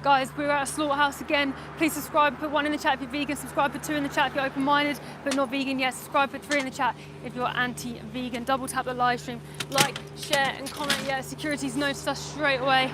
Guys, we're at a slaughterhouse again. Please subscribe, put 1 in the chat if you're vegan, subscribe, put 2 in the chat if you're open-minded but not vegan yet, subscribe, put 3 in the chat if you're anti-vegan. Double tap the live stream, like, share and comment. Yeah, security's noticed us straight away.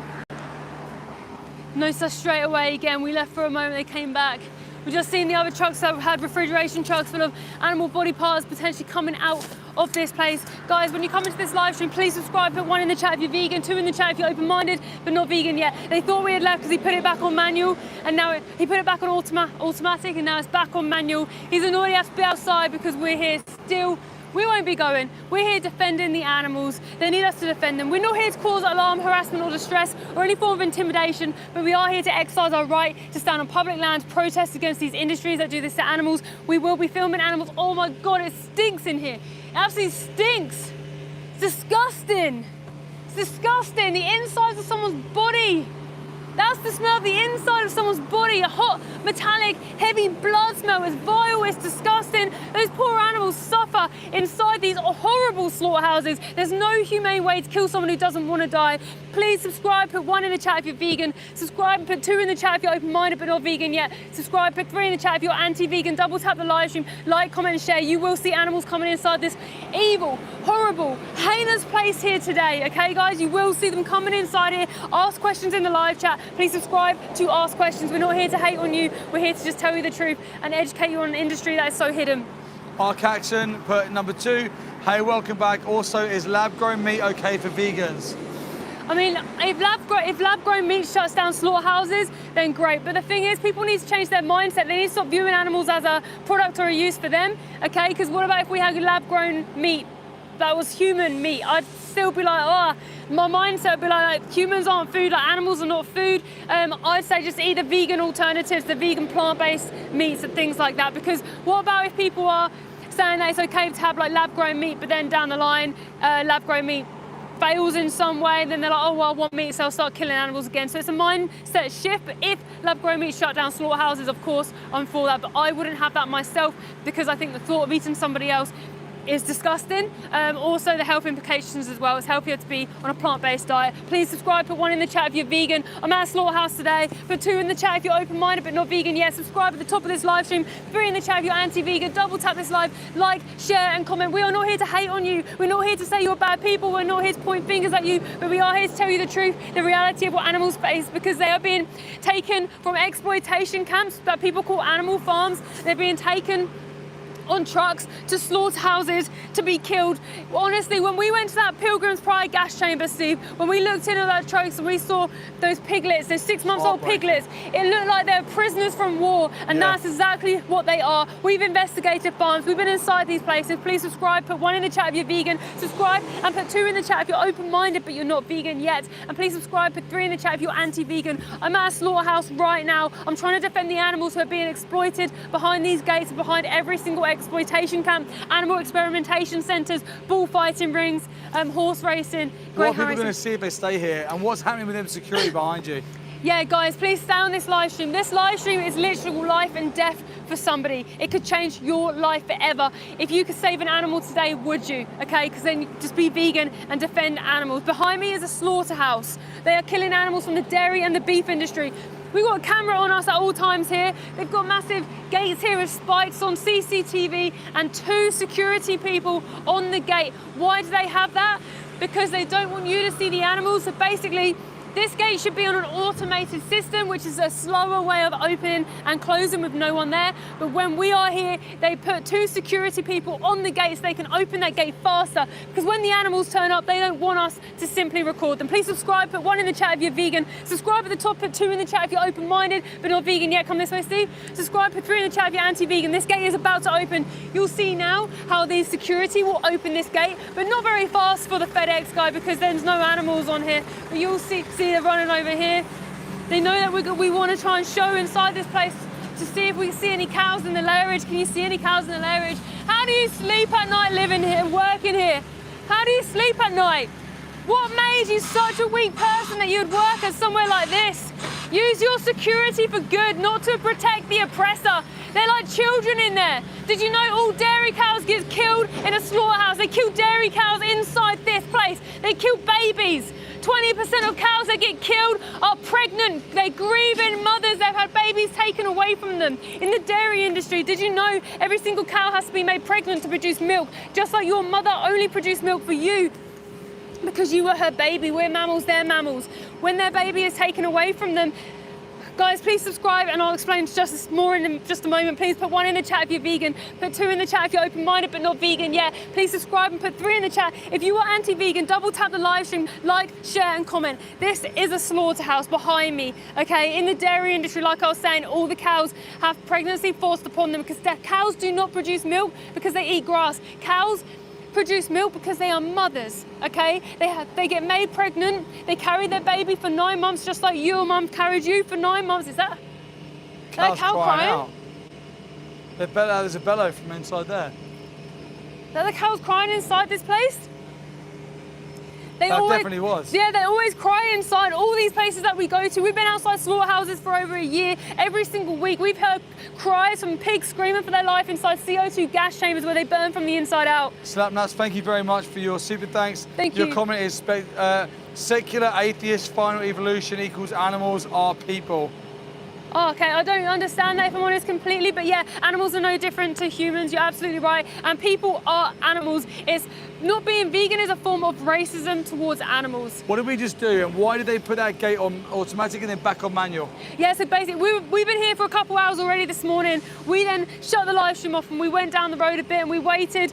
Noticed us straight away again. We left for a moment, they came back. We've just seen the other trucks that had refrigeration trucks full of animal body parts potentially coming out of this place. Guys, when you come into this live stream, please subscribe, put 1 in the chat if you're vegan, 2 in the chat if you're open-minded but not vegan yet. They thought we had left because he put it back on manual, and now he put it back on automatic, and now it's back on manual. He's annoyed us to be outside because we're here still. We won't be going. We're here defending the animals. They need us to defend them. We're not here to cause alarm, harassment or distress or any form of intimidation, but we are here to exercise our right to stand on public land, protest against these industries that do this to animals. We will be filming animals. Oh my God, it stinks in here. It absolutely stinks. It's disgusting. It's disgusting. The insides of someone's body. That's the smell of the inside of someone's body. A hot, metallic, heavy blood smell. It's vile, it's disgusting. Those poor animals suffer inside these horrible slaughterhouses. There's no humane way to kill someone who doesn't want to die. Please subscribe, put 1 in the chat if you're vegan. Subscribe and put 2 in the chat if you're open-minded but not vegan yet. Subscribe, put 3 in the chat if you're anti-vegan. Double tap the live stream, like, comment and share. You will see animals coming inside this evil, horrible, heinous place here today. Okay guys, you will see them coming inside here. Ask questions in the live chat. Please subscribe to ask questions. We're not here to hate on you. We're here to just tell you the truth and educate you on an industry that is so hidden. Mark Action put number 2. Hey, welcome back. Also, is lab-grown meat okay for vegans? I mean, if lab-grown meat shuts down slaughterhouses, then great. But the thing is, people need to change their mindset. They need to stop viewing animals as a product or a use for them, okay? Because what about if we had lab-grown meat that was human meat? I'd still be like, oh, my mindset would be like humans aren't food, like animals are not food. I'd say just eat the vegan alternatives, the vegan plant-based meats and things like that. Because what about if people are saying that it's okay to have like lab-grown meat, but then down the line, lab-grown meat fails in some way, then they're like, oh, well, I want meat, so I'll start killing animals again. So it's a mindset shift. But if lab-grown meat shut down slaughterhouses, of course, I'm for that. But I wouldn't have that myself because I think the thought of eating somebody else is disgusting. Also the health implications as well. It's healthier to be on a plant-based diet. Please subscribe, put 1 in the chat if you're vegan. I'm at a slaughterhouse today. Put 2 in the chat if you're open-minded but not vegan yet. Subscribe at the top of this live stream. 3 in the chat if you're anti-vegan. Double tap this live, like, share and comment. We are not here to hate on you. We're not here to say you're bad people. We're not here to point fingers at you, but we are here to tell you the truth, the reality of what animals face, because they are being taken from exploitation camps that people call animal farms. They're being taken on trucks to slaughterhouses to be killed. Honestly, when we went to that Pilgrim's Pride gas chamber, Steve, when we looked into those trucks and we saw those piglets, those 6-month-old piglets, it looked like they were prisoners from war, and that's exactly what they are. We've investigated farms, we've been inside these places. Please subscribe, put 1 in the chat if you're vegan, subscribe and put 2 in the chat if you're open-minded but you're not vegan yet, and please subscribe, put 3 in the chat if you're anti-vegan. I'm at a slaughterhouse right now. I'm trying to defend the animals who are being exploited behind these gates and behind every single exploitation camp, animal experimentation centres, bullfighting rings, horse racing, what are people going to see if they stay here, and what's happening with them security behind you? Yeah, guys, please stay on this live stream. This live stream is literal life and death for somebody. It could change your life forever. If you could save an animal today, would you? Okay, because then you just be vegan and defend animals. Behind me is a slaughterhouse. They are killing animals from the dairy and the beef industry. We've got a camera on us at all times here. They've got massive gates here with spikes on CCTV and 2 security people on the gate. Why do they have that? Because they don't want you to see the animals. So basically, this gate should be on an automated system, which is a slower way of opening and closing with no one there. But when we are here, they put 2 security people on the gate so they can open that gate faster. Because when the animals turn up, they don't want us to simply record them. Please subscribe, put 1 in the chat if you're vegan. Subscribe at the top, put 2 in the chat if you're open-minded but not vegan yet. Come this way, Steve. Subscribe, put 3 in the chat if you're anti-vegan. This gate is about to open. You'll see now how the security will open this gate, but not very fast for the FedEx guy because there's no animals on here. But you'll see they're running over here. They know that we want to try and show inside this place to see if we can see any cows in the lairage. Can you see any cows in the lairage? How do you sleep at night living here and working here? How do you sleep at night? What made you such a weak person that you'd work at somewhere like this? Use your security for good, not to protect the oppressor. They're like children in there. Did you know all dairy cows get killed in a slaughterhouse? They kill dairy cows inside this place. They kill babies. 20% of cows that get killed are pregnant. They're grieving mothers. They've had babies taken away from them. In the dairy industry, did you know every single cow has to be made pregnant to produce milk? Just like your mother only produced milk for you because you were her baby. We're mammals, they're mammals. When their baby is taken away from them, guys, please subscribe and I'll explain just more in just a moment. Please put 1 in the chat if you're vegan, put 2 in the chat if you're open-minded but not vegan. Yeah, please subscribe and put 3 in the chat if you are anti-vegan. Double tap the live stream, like, share and comment. This is a slaughterhouse behind me, okay? In the dairy industry, like I was saying, all the cows have pregnancy forced upon them because their cows do not produce milk because they eat grass. Cows produce milk because they are mothers, okay? They get made pregnant, they carry their baby for 9 months, just like your mum carried you for 9 months. Is that a cow crying? Out. There's a bellow from inside there. Are the cows crying inside this place? Definitely was. Yeah, they always cry inside all these places that we go to. We've been outside slaughterhouses for over a year. Every single week, we've heard cries from pigs screaming for their life inside CO2 gas chambers where they burn from the inside out. Slapnuts, thank you very much for your super thanks. Thank you. Your comment is secular atheist final evolution equals animals are people. Oh, okay, I don't understand that if I'm honest completely, but yeah, animals are no different to humans, you're absolutely right, and people are animals. It's not being vegan is a form of racism towards animals. What did we just do, and why did they put that gate on automatic and then back on manual? Yeah, so basically, we've been here for a couple hours already this morning. We then shut the live stream off and we went down the road a bit and we waited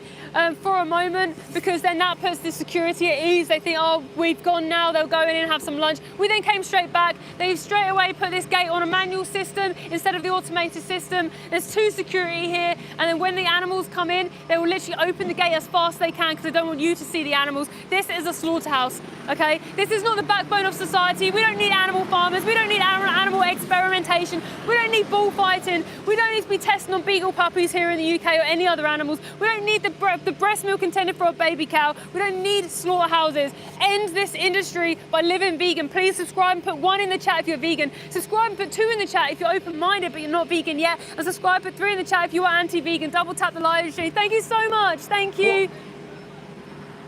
for a moment because then that puts the security at ease. They think, oh, we've gone now, they'll go in and have some lunch. We then came straight back. They straight away put this gate on a manual system instead of the automated system. There's 2 security here, and then when the animals come in, they will literally open the gate as fast as they can because they don't want you to see the animals. This is a slaughterhouse, okay? This is not the backbone of society. We don't need animal farmers. We don't need animal experimentation. We don't need bullfighting. We don't need to be testing on beagle puppies here in the UK or any other animals. We don't need the breast milk intended for a baby cow. We don't need slaughterhouses. End this industry by living vegan. Please subscribe and put 1 in the chat if you're vegan. Subscribe and put 2 in the chat if you're open-minded but you're not vegan yet. And subscribe, put 3 in the chat if you are anti-vegan. Double tap the live stream. Thank you so much. Thank you.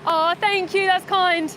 Oh, thank you. That's kind.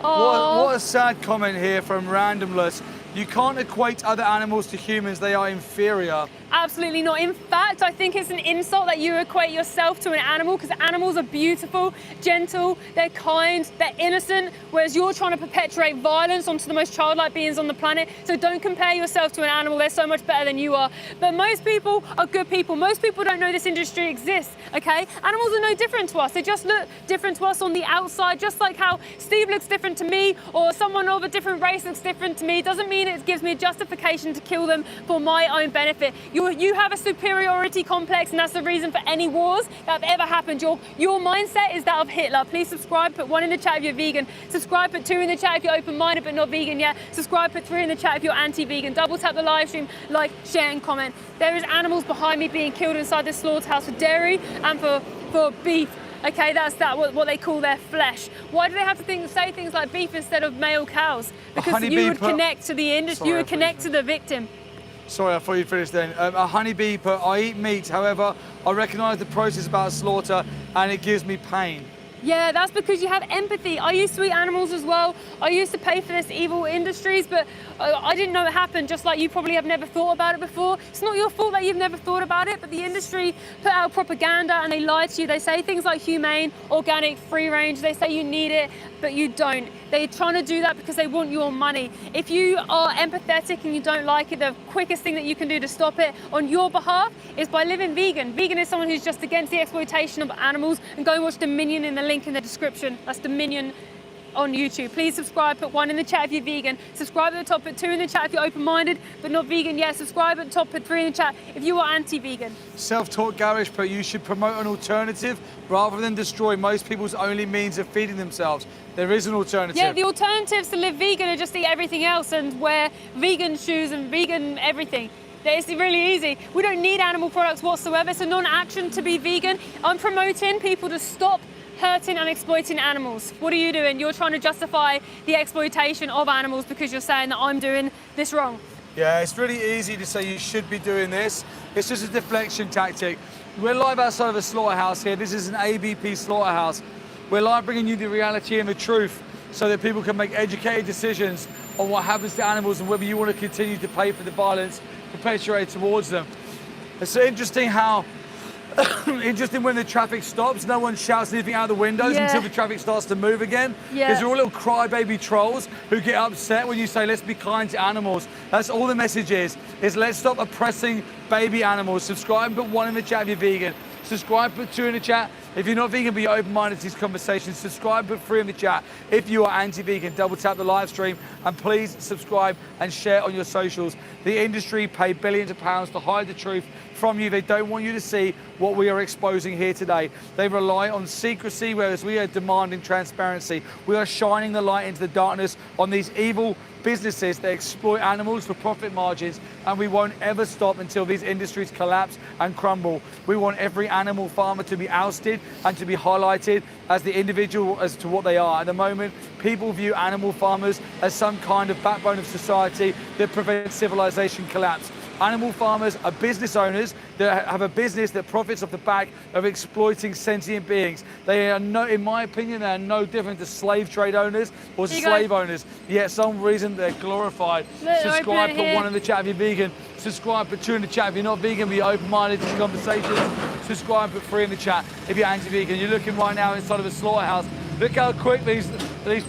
Oh. What a sad comment here from Randomless. You can't equate other animals to humans. They are inferior. Absolutely not. In fact, I think it's an insult that you equate yourself to an animal because animals are beautiful, gentle, they're kind, they're innocent, whereas you're trying to perpetuate violence onto the most childlike beings on the planet. So don't compare yourself to an animal. They're so much better than you are. But most people are good people. Most people don't know this industry exists, okay? Animals are no different to us. They just look different to us on the outside, just like how Steve looks different to me or someone of a different race looks different to me. It doesn't mean it gives me a justification to kill them for my own benefit. You have a superiority complex, and that's the reason for any wars that have ever happened. Your mindset is that of Hitler. Please subscribe, put 1 in the chat if you're vegan. Subscribe, put 2 in the chat if you're open-minded but not vegan yet. Subscribe, put 3 in the chat if you're anti-vegan. Double tap the live stream, like, share and comment. There is animals behind me being killed inside this slaughterhouse for dairy and for beef. Okay, that's what they call their flesh. Why do they have to say things like beef instead of male cows? Because you would connect to the industry, you would connect to the victim. Sorry, I thought you'd finished then. A honeybee put, I eat meat, however, I recognise the process about slaughter and it gives me pain. Yeah, that's because you have empathy. I used to eat animals as well. I used to pay for this evil industries, but I didn't know it happened, just like you probably have never thought about it before. It's not your fault that you've never thought about it, but the industry put out propaganda and they lie to you. They say things like humane, organic, free range. They say you need it, but you don't. They're trying to do that because they want your money. If you are empathetic and you don't like it, the quickest thing that you can do to stop it on your behalf is by living vegan. Vegan is someone who's just against the exploitation of animals, and go and watch Dominion in the link in the description. That's Dominion on YouTube. Please subscribe, put 1 in the chat if you're vegan. Subscribe at the top, put 2 in the chat if you're open-minded but not vegan yet. Subscribe at the top, put 3 in the chat if you are anti-vegan. Self-taught garage, but you should promote an alternative rather than destroy most people's only means of feeding themselves. There is an alternative. Yeah, the alternatives to live vegan are just eat everything else and wear vegan shoes and vegan everything. It's really easy. We don't need animal products whatsoever. It's a non-action to be vegan. I'm promoting people to stop hurting and exploiting animals. What are you doing? You're trying to justify the exploitation of animals because you're saying that I'm doing this wrong. Yeah, it's really easy to say you should be doing this. It's just a deflection tactic. We're live outside of a slaughterhouse here. This is an ABP slaughterhouse. We're live bringing you the reality and the truth. so that people can make educated decisions on what happens to animals and whether you want to continue to pay for the violence perpetuated towards them. It's interesting how, interesting when the traffic stops, no one shouts anything out the windows until the traffic starts to move again. Because they're all little crybaby trolls who get upset when you say, let's be kind to animals. That's all the message is let's stop oppressing baby animals. Subscribe and put 1 in the chat if you're vegan. Subscribe, put 2 in the chat. If you're not vegan but you're open-minded to these conversations, subscribe, put 3 in the chat. If you are anti-vegan, double tap the live stream and please subscribe and share on your socials. The industry pay billions of pounds to hide the truth from you. They don't want you to see what we are exposing here today. They rely on secrecy, whereas we are demanding transparency. We are shining the light into the darkness on these evil businesses that exploit animals for profit margins, and we won't ever stop until these industries collapse and crumble. We want every animal farmer to be ousted and to be highlighted as the individual as to what they are. At the moment, people view animal farmers as some kind of backbone of society that prevents civilization collapse. Animal farmers are business owners that have a business that profits off the back of exploiting sentient beings. They are no, in my opinion, they are no different to slave trade owners or slave owners. Yet some reason they're glorified. Subscribe, put 1 in the chat if you're vegan. Subscribe, put 2 in the chat if you're not vegan, but you're open-minded to the conversations. Subscribe, put 3 in the chat if you're anti-vegan. You're looking right now inside of a slaughterhouse. Look how quick these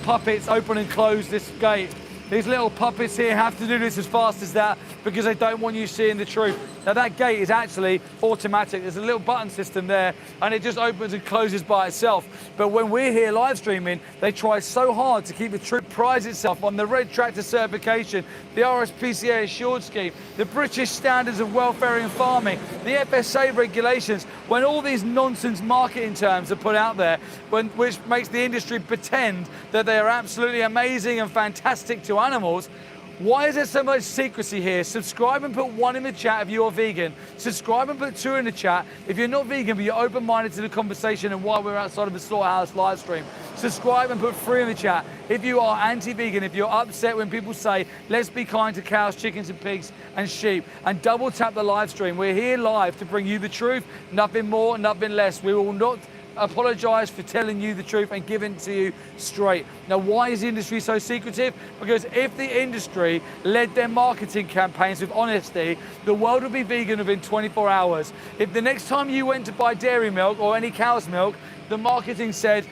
puppets open and close this gate. These little puppets here have to do this as fast as that because they don't want you seeing the truth. Now that gate is actually automatic. There's a little button system there and it just opens and closes by itself. But when we're here live streaming, they try so hard to keep the truth, prides itself on the red tractor certification, the RSPCA assured scheme, the British standards of welfare and farming, the FSA regulations, when all these nonsense marketing terms are put out there, which makes the industry pretend that they are absolutely amazing and fantastic to animals. Why is there so much secrecy here? Subscribe and put 1 in the chat if you're vegan. Subscribe and put 2 in the chat if you're not vegan but you're open-minded to the conversation and why we're outside of the slaughterhouse live stream. Subscribe and put 3 in the chat if you are anti-vegan, if you're upset when people say, let's be kind to cows, chickens and pigs and sheep. And double tap the live stream. We're here live to bring you the truth, nothing more, nothing less. We will not apologize for telling you the truth and giving it to you straight. Now, why is the industry so secretive? Because if the industry led their marketing campaigns with honesty, the world would be vegan within 24 hours. If the next time you went to buy dairy milk or any cow's milk, the marketing said,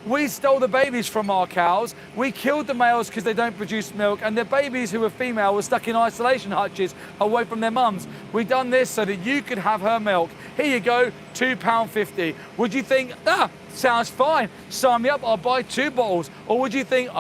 we stole the babies from our cows, we killed the males because they don't produce milk, and the babies who were female were stuck in isolation hutches away from their mums. We done this so that you could have her milk. Here you go, £2.50. Would you think, sounds fine, sign me up, I'll buy 2 bottles? Or would you think,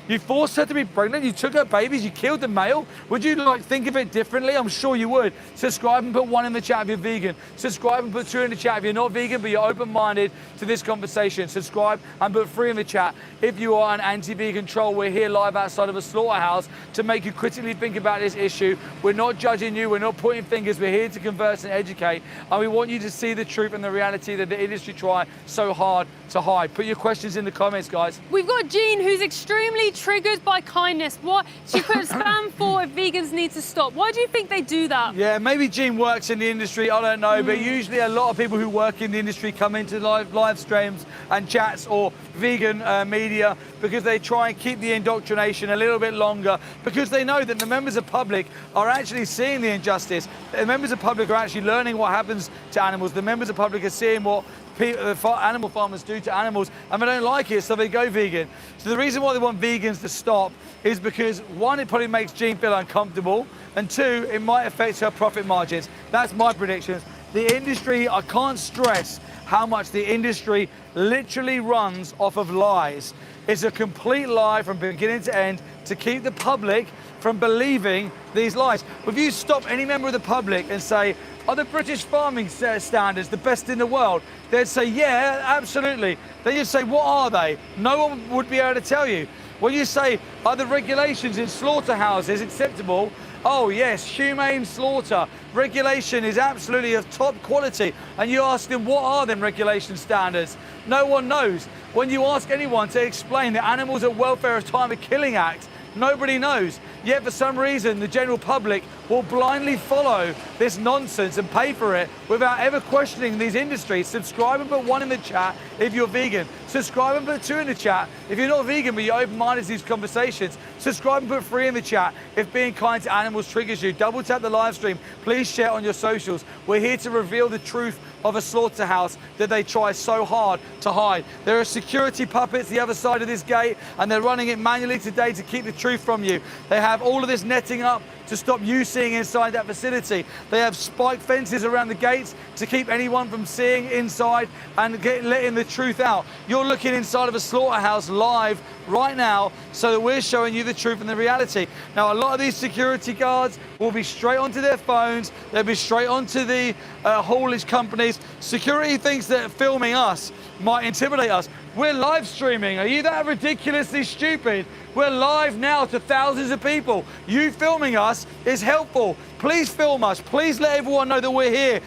you forced her to be pregnant, you took her babies, you killed the male? Would you think of it differently? I'm sure you would. Subscribe and put 1 in the chat if you're vegan. Subscribe and put 2 in the chat if you're not vegan but you're open-minded to this conversation. Subscribe and put 3 in the chat if you are an anti-vegan troll. We're here live outside of a slaughterhouse to make you critically think about this issue. We're not judging you, we're not pointing fingers, we're here to converse and educate, and we want you to see the truth and the reality that the industry try so hard to hide. Put your questions in the comments, guys. We've got Jean, who's extremely triggered by kindness. What she put spam for if vegans need to stop. Why do you think they do that? Yeah, maybe Jean works in the industry, I don't know, but usually a lot of people who work in the industry come into live streams and chats or vegan media because they try and keep the indoctrination a little bit longer because they know that the members of public are actually seeing the injustice. The members of public are actually learning what happens to animals. The members of public are seeing what animal farmers do to animals, and they don't like it, so they go vegan. So the reason why they want vegans to stop is because 1, it probably makes Jean feel uncomfortable, and 2, it might affect her profit margins. That's my predictions. The industry, I can't stress how much the industry literally runs off of lies. It's a complete lie from beginning to end to keep the public from believing these lies. If you stop any member of the public and say, are the British farming standards the best in the world? They'd say, yeah, absolutely. Then you'd say, what are they? No one would be able to tell you. When you say, are the regulations in slaughterhouses acceptable? Oh yes, humane slaughter. Regulation is absolutely of top quality. And you ask them, what are them regulation standards? No one knows. When you ask anyone to explain the Animals at Welfare of Time of Killing Act, nobody knows. Yet for some reason, the general public will blindly follow this nonsense and pay for it without ever questioning these industries. Subscribe and put 1 in the chat if you're vegan. Subscribe and put 2 in the chat if you're not vegan but you're open-minded to these conversations. Subscribe and put 3 in the chat if being kind to animals triggers you. Double tap the live stream. Please share on your socials. We're here to reveal the truth of a slaughterhouse that they try so hard to hide. There are security puppets the other side of this gate, and they're running it manually today to keep the truth from you. They have all of this netting up to stop you seeing inside that facility. They have spike fences around the gates to keep anyone from seeing inside and letting the truth out. You're looking inside of a slaughterhouse live right now so that we're showing you the truth and the reality. Now, a lot of these security guards will be straight onto their phones. They'll be straight onto the haulage companies. Security thinks that filming us might intimidate us. We're live streaming. Are you that ridiculously stupid? We're live now to thousands of people. You filming us is helpful. Please film us. Please let everyone know that we're here.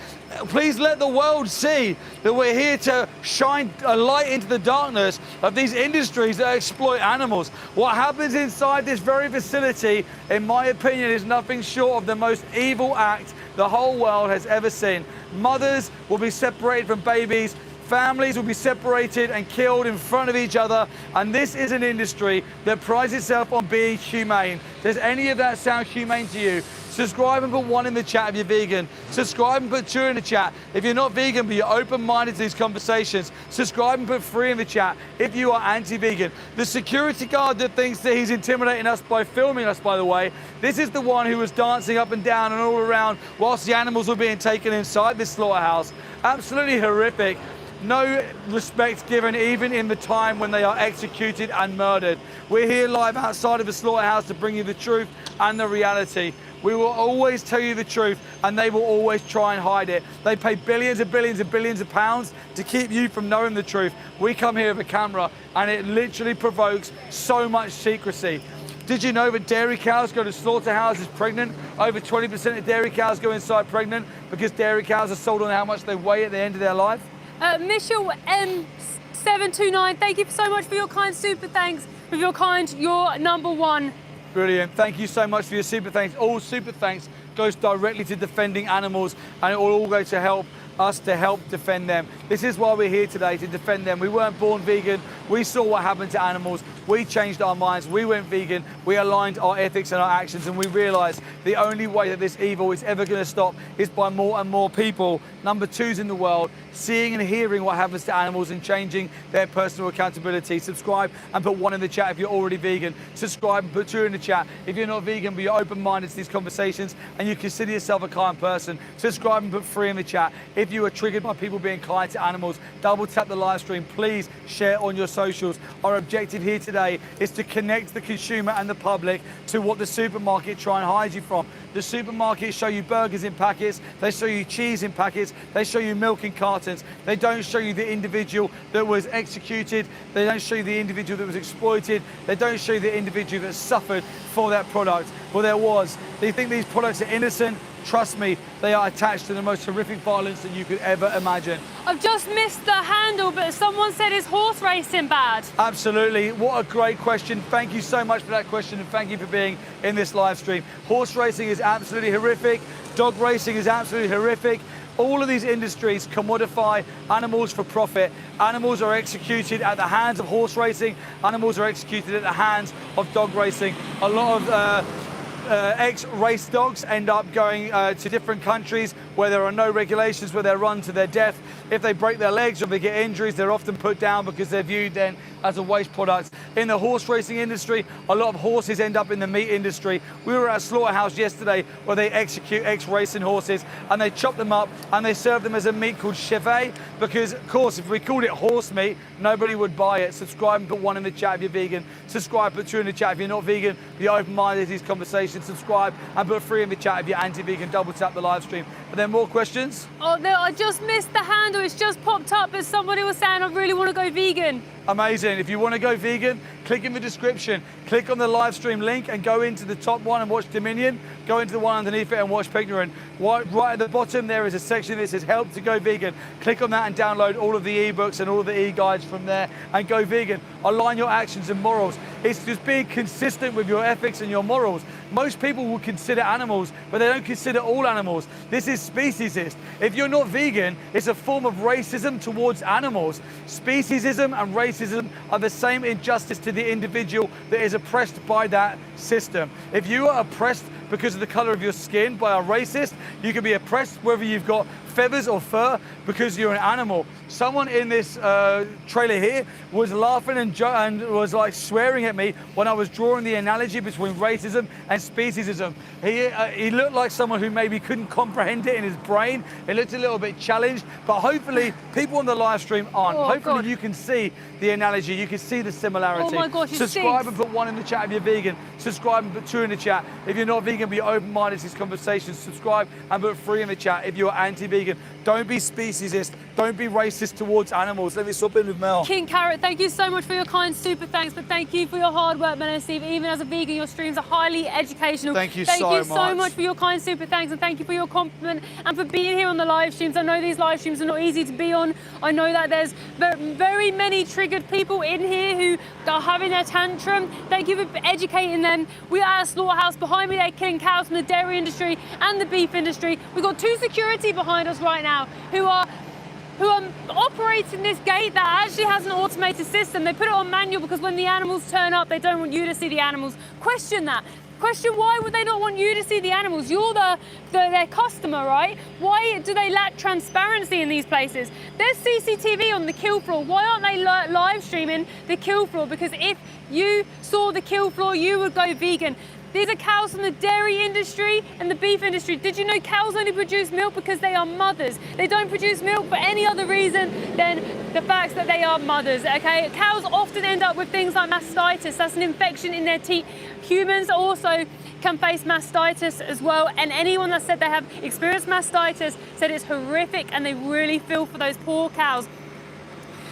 Please let the world see that we're here to shine a light into the darkness of these industries that exploit animals. What happens inside this very facility, in my opinion, is nothing short of the most evil act the whole world has ever seen. Mothers will be separated from babies. Families will be separated and killed in front of each other, and this is an industry that prides itself on being humane. Does any of that sound humane to you? Subscribe and put 1 in the chat if you're vegan. Subscribe and put 2 in the chat if you're not vegan but you're open-minded to these conversations. Subscribe and put 3 in the chat if you are anti-vegan. The security guard that thinks that he's intimidating us by filming us, by the way, this is the one who was dancing up and down and all around whilst the animals were being taken inside this slaughterhouse. Absolutely horrific. No respect given even in the time when they are executed and murdered. We're here live outside of the slaughterhouse to bring you the truth and the reality. We will always tell you the truth, and they will always try and hide it. They pay billions and billions and billions of pounds to keep you from knowing the truth. We come here with a camera and it literally provokes so much secrecy. Did you know that dairy cows go to slaughterhouses pregnant? Over 20% of dairy cows go inside pregnant because dairy cows are sold on how much they weigh at the end of their life. Mitchell M729, thank you so much for your kind super thanks. With your kind, you're #1. Brilliant. Thank you so much for your super thanks. All super thanks goes directly to defending animals, and it will all go to help us to help defend them. This is why we're here today, to defend them. We weren't born vegan. We saw what happened to animals. We changed our minds. We went vegan. We aligned our ethics and our actions, and we realized the only way that this evil is ever going to stop is by more and more people, #2s in the world, seeing and hearing what happens to animals and changing their personal accountability. Subscribe and put 1 in the chat if you're already vegan. Subscribe and put 2 in the chat if you're not vegan but you're open-minded to these conversations and you consider yourself a kind person. Subscribe and put 3 in the chat if you are triggered by people being kind to animals. Double tap the live stream. Please share on your socials. Our objective here today is to connect the consumer and the public to what the supermarket try and hide you from. The supermarkets show you burgers in packets, they show you cheese in packets, they show you milk in cartons. They don't show you the individual that was executed, they don't show you the individual that was exploited, they don't show you the individual that suffered for that product. Well, there was. They think these products are innocent. Trust me, they are attached to the most horrific violence that you could ever imagine. I've just missed the handle, but someone said, is horse racing bad? Absolutely. What a great question. Thank you so much for that question, and thank you for being in this live stream. Horse racing is absolutely horrific. Dog racing is absolutely horrific. All of these industries commodify animals for profit. Animals are executed at the hands of horse racing. Animals are executed at the hands of dog racing. A lot of ex-race dogs end up going to different countries where there are no regulations, where they're run to their death. If they break their legs or they get injuries, they're often put down because they're viewed then as a waste product. In the horse racing industry, a lot of horses end up in the meat industry. We were at a slaughterhouse yesterday where they execute ex-racing horses and they chop them up and they serve them as a meat called chevet, because of course if we called it horse meat, nobody would buy it. Subscribe and put 1 in the chat if you're vegan. Subscribe, put 2 in the chat if you're not vegan, be open-minded to these conversations. Subscribe and put 3 in the chat if you're anti-vegan. Double tap the live stream. Are there more questions? Oh no, I just missed the handle. It's just popped up as somebody was saying, I really want to go vegan. Amazing. If you want to go vegan, click in the description. Click on the live stream link and go into the top one and watch Dominion. Go into the one underneath it and watch Pignorant. Right at the bottom there is a section that says help to go vegan. Click on that and download all of the ebooks and all of the e-guides from there and go vegan. align your actions and morals. It's just being consistent with your ethics and your morals. Most people will consider animals, but they don't consider all animals. This is speciesist. If you're not vegan, it's a form of racism towards animals. Speciesism and racism are the same injustice to the individual that is oppressed by that system. If you are oppressed because of the color of your skin by a racist, you can be oppressed whether you've got feathers or fur because you're an animal. Someone in this trailer here was laughing and was like swearing at me when I was drawing the analogy between racism and speciesism. He looked like someone who maybe couldn't comprehend it in his brain. It looked a little bit challenged, but hopefully people on the live stream aren't. Oh, hopefully God. you can see the analogy, you can see the similarity. Oh my gosh, it Subscribe stinks. and put 1 in the chat if you're vegan. Subscribe and put 2 in the chat. If you're not vegan, be open-minded to these conversations. Subscribe and put 3 in the chat if you're anti-vegan. Don't be speciesist. Don't be racist towards animals. Let me swap in with Mel. King Carrot, thank you so much for your kind super thanks, but thank you for your hard work, Mel and Steve. Even as a vegan, your streams are highly educational. Thank you so so much. much for your kind super thanks, and thank you for your compliment and for being here on the live streams. I know these live streams are not easy to be on. I know that there's very many triggered people in here who are having their tantrum. Thank you for educating them. We are at a slaughterhouse. Behind me, they're killing cows from the dairy industry and the beef industry. We've got 2 security behind us right now who are operating this gate that actually has an automated system. They put it on manual because when the animals turn up, they don't want you to see the animals. Question that. Question why would they not want you to see the animals? You're their customer, right? Why do they lack transparency in these places? There's CCTV on the kill floor. Why aren't they live streaming the kill floor? Because if you saw the kill floor, you would go vegan. These are cows from the dairy industry and the beef industry. Did you know cows only produce milk because they are mothers? They don't produce milk for any other reason than the fact that they are mothers, okay? Cows often end up with things like mastitis. That's an infection in their teeth. Humans also can face mastitis as well, and anyone that said they have experienced mastitis said it's horrific and they really feel for those poor cows.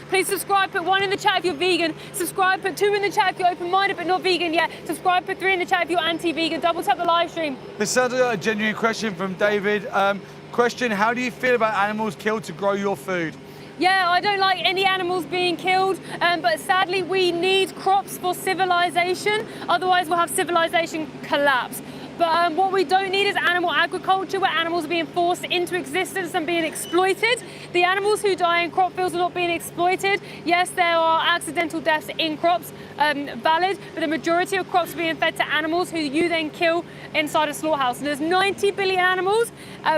Please subscribe, put 1 in the chat if you're vegan. Subscribe, put 2 in the chat if you're open-minded but not vegan yet. Subscribe, put 3 in the chat if you're anti-vegan. Double tap the live stream. This sounds like a genuine question from David. Question, how do you feel about animals killed to grow your food? Yeah, I don't like any animals being killed, but sadly we need crops for civilization. Otherwise we'll have civilization collapse. But what we don't need is animal agriculture where animals are being forced into existence and being exploited. The animals who die in crop fields are not being exploited. Yes, there are accidental deaths in crops, valid, but the majority of crops are being fed to animals who you then kill inside a slaughterhouse. And there's 90 billion animals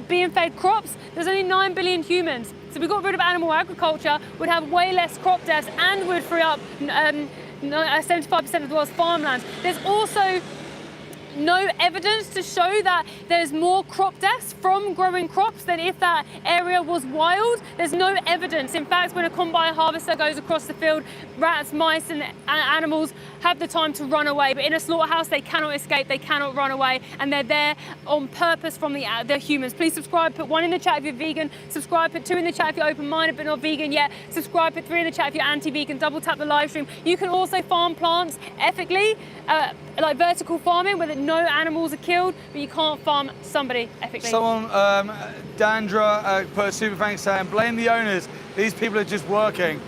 being fed crops. There's only 9 billion humans. So if we got rid of animal agriculture, we'd have way less crop deaths and we'd free up 75% of the world's farmlands. There's also no evidence to show that there's more crop deaths from growing crops than if that area was wild. There's no evidence. In fact, when a combine harvester goes across the field, rats, mice and animals have the time to run away. But in a slaughterhouse, they cannot escape, they cannot run away, and they're there on purpose from the humans. Please subscribe, put 1 in the chat if you're vegan. Subscribe, put 2 in the chat if you're open-minded but not vegan yet. Subscribe, put 3 in the chat if you're anti-vegan. Double tap the live stream. You can also farm plants ethically, like vertical farming, where no animals are killed, but you can't farm somebody ethically. Someone, Dandra, put a super thanks saying, blame the owners. These people are just working.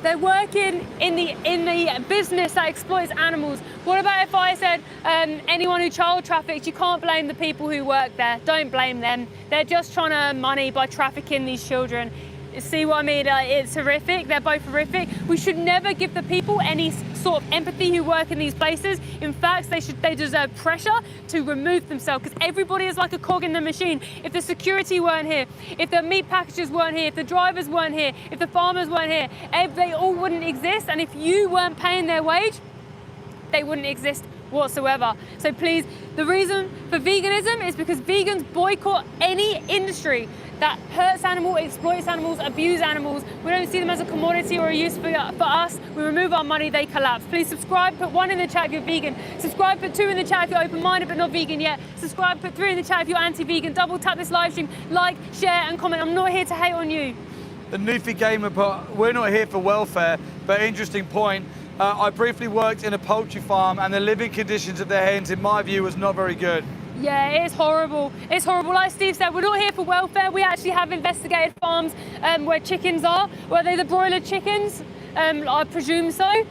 They're working in the business that exploits animals. What about if I said anyone who child traffics, you can't blame the people who work there. Don't blame them. They're just trying to earn money by trafficking these children. See what I mean? It's horrific. They're both horrific. We should never give the people any sort of empathy who work in these places. In fact, they deserve pressure to remove themselves because everybody is like a cog in the machine. If the security weren't here, if the meat packagers weren't here, if the drivers weren't here, if the farmers weren't here, they all wouldn't exist. And if you weren't paying their wage, they wouldn't exist whatsoever. So please, the reason for veganism is because vegans boycott any industry that hurts animals, exploits animals, abuse animals. We don't see them as a commodity or a use for us. We remove our money, they collapse. Please subscribe, put 1 in the chat if you're vegan. Subscribe, put 2 in the chat if you're open-minded but not vegan yet. Subscribe, put 3 in the chat if you're anti-vegan. Double tap this live stream, like, share and comment. I'm not here to hate on you. The Newfie Gamer put, we're not here for welfare, but interesting point. I briefly worked in a poultry farm and the living conditions of their hens, in my view, was not very good. Yeah, it's horrible. It's horrible. Like Steve said, we're not here for welfare. We actually have investigated farms where chickens are, where they're the broiler chickens. I presume so.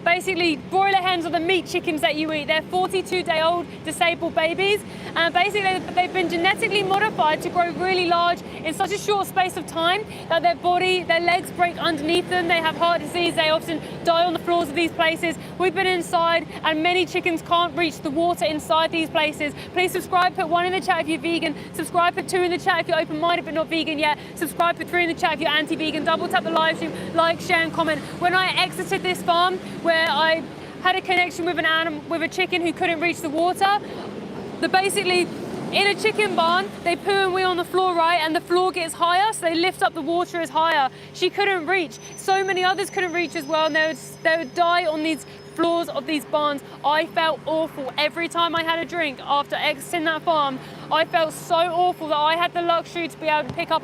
Basically, broiler hens are the meat chickens that you eat. They're 42-day-old disabled babies, and basically they've been genetically modified to grow really large in such a short space of time that their legs break underneath them. They have heart disease. They often die on the floors of these places. We've been inside, and many chickens can't reach the water inside these places. Please subscribe. Put 1 in the chat if you're vegan. Subscribe. Put 2 in the chat if you're open-minded but not vegan yet. Subscribe. Put 3 in the chat if you're anti-vegan. Double tap the live stream, like, share, and comment. When I exited this farm, where I had a connection with with a chicken who couldn't reach the water. Basically, in a chicken barn, they poo and wee on the floor, right? And the floor gets higher, so they lift up the water as higher. She couldn't reach. So many others couldn't reach as well, and they would die on these floors of these barns. I felt awful every time I had a drink after exiting that farm. I felt so awful that I had the luxury to be able to pick up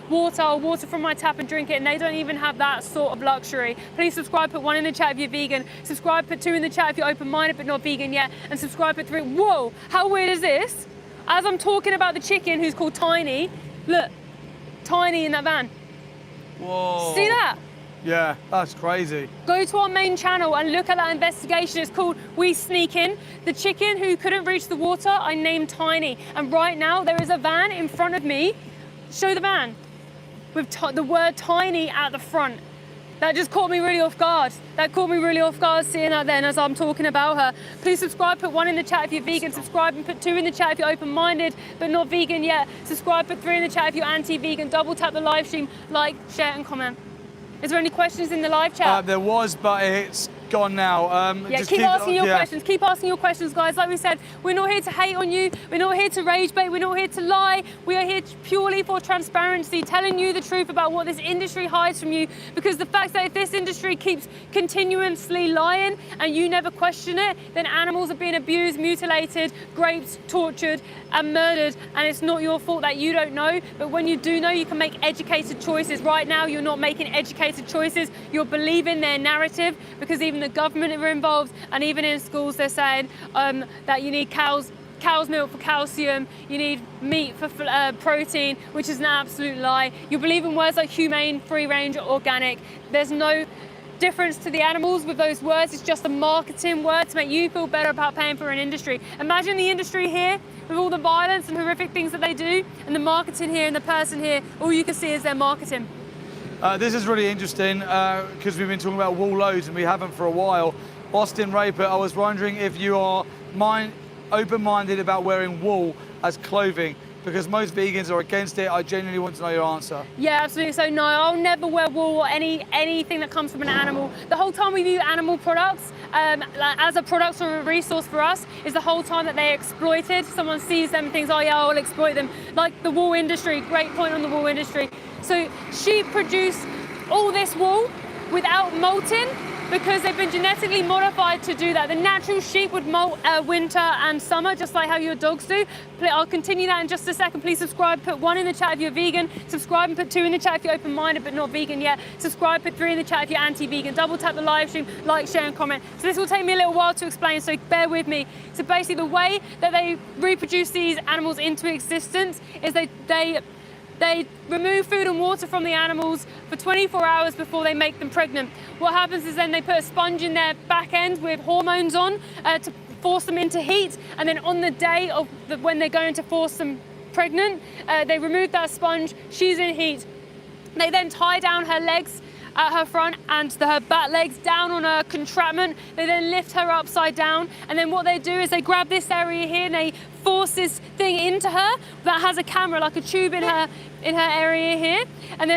water from my tap and drink it, and they don't even have that sort of luxury. Please subscribe. Put 1 in the chat if you're vegan. Subscribe. Put 2 in the chat if you're open-minded but not vegan yet, and subscribe. Put 3. Whoa, how weird is this? As I'm talking about the chicken who's called Tiny, look, Tiny in that van. Whoa. See that? Yeah, that's crazy. Go to our main channel and look at that investigation. It's called We Sneak In. The chicken who couldn't reach the water, I named Tiny. And right now there is a van in front of me. Show the van. With the word Tiny at the front. That just caught me really off guard. That caught me really off guard seeing that then as I'm talking about her. Please subscribe, put 1 in the chat if you're vegan, subscribe and put 2 in the chat if you're open-minded but not vegan yet. Subscribe, put 3 in the chat if you're anti-vegan, double tap the live stream, like, share and comment. Is there any questions in the live chat? There was, but it's gone now. Yeah, keep asking your questions. Keep asking your questions, guys. Like we said, we're not here to hate on you. We're not here to rage bait. We're not here to lie. We are here purely for transparency, telling you the truth about what this industry hides from you. Because the fact that if this industry keeps continuously lying and you never question it, then animals are being abused, mutilated, raped, tortured, and murdered. And it's not your fault that you don't know. But when you do know, you can make educated choices. Right now, you're not making educated choices. You're believing their narrative, because even the government are involved, and even in schools they're saying that you need cow's milk for calcium, you need meat for protein, which is an absolute lie. You believe in words like humane, free range, or organic. There's no difference to the animals with those words. It's just a marketing word to make you feel better about paying for an industry. Imagine the industry here with all the violence and horrific things that they do, and the marketing here and the person here, all you can see is their marketing. This is really interesting because we've been talking about wool loads and we haven't for a while. Austin Raper, I was wondering if you are open-minded about wearing wool as clothing, because most vegans are against it. I genuinely want to know your answer. Yeah, absolutely. So no, I'll never wear wool or anything that comes from an animal. The whole time we view animal products as a product or a resource for us is the whole time that they're exploited. Someone sees them and thinks, oh yeah, I'll exploit them. Like the wool industry, great point on the wool industry. So sheep produce all this wool without molting because they've been genetically modified to do that. The natural sheep would molt winter and summer, just like how your dogs do. I'll continue that in just a second. Please subscribe, put 1 in the chat if you're vegan. Subscribe and put 2 in the chat if you're open-minded but not vegan yet. Subscribe, put 3 in the chat if you're anti-vegan. Double tap the live stream, like, share and comment. So this will take me a little while to explain, so bear with me. So basically the way that they reproduce these animals into existence is they remove food and water from the animals for 24 hours before they make them pregnant. What happens is then they put a sponge in their back end with hormones on to force them into heat, and then on the day of when they're going to force them pregnant, they remove that sponge, she's in heat. They then tie down her legs at her front and her back legs down on a contraption. They then lift her upside down, and then what they do is they grab this area here and they force this thing into her that has a camera, like a tube in her area here, and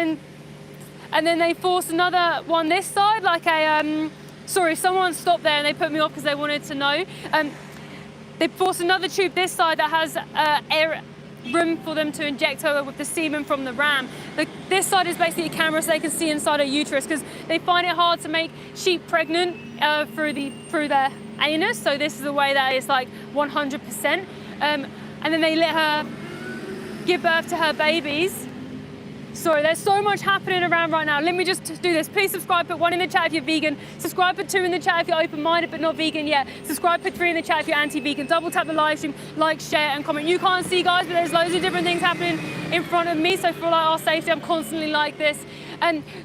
then they force another one this side, like a sorry, someone stopped there and they put me off because they wanted to know. They force another tube this side that has room for them to inject her with the semen from the ram. This side is basically a camera so they can see inside her uterus, because they find it hard to make sheep pregnant through their anus. So this is a way that it's like 100%. And then they let her give birth to her babies. Sorry, there's so much happening around right now. Let me just do this. Please subscribe, put 1 in the chat if you're vegan. Subscribe, put 2 in the chat if you're open-minded but not vegan yet. Subscribe, put 3 in the chat if you're anti-vegan. Double tap the live stream, like, share and comment. You can't see, guys, but there's loads of different things happening in front of me. So for like our safety, I'm constantly like this.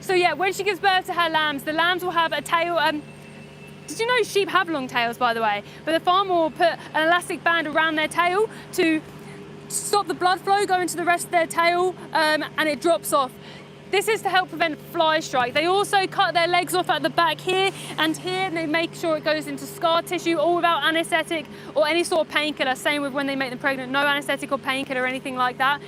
So yeah, when she gives birth to her lambs, the lambs will have a tail. Did you know sheep have long tails, by the way? But the farmer will put an elastic band around their tail to stop the blood flow going to the rest of their tail, and it drops off. This is to help prevent fly strike. They also cut their legs off at the back here and here, and they make sure it goes into scar tissue, all without anaesthetic or any sort of painkiller. Same with when they make them pregnant, no anaesthetic or painkiller or anything like that.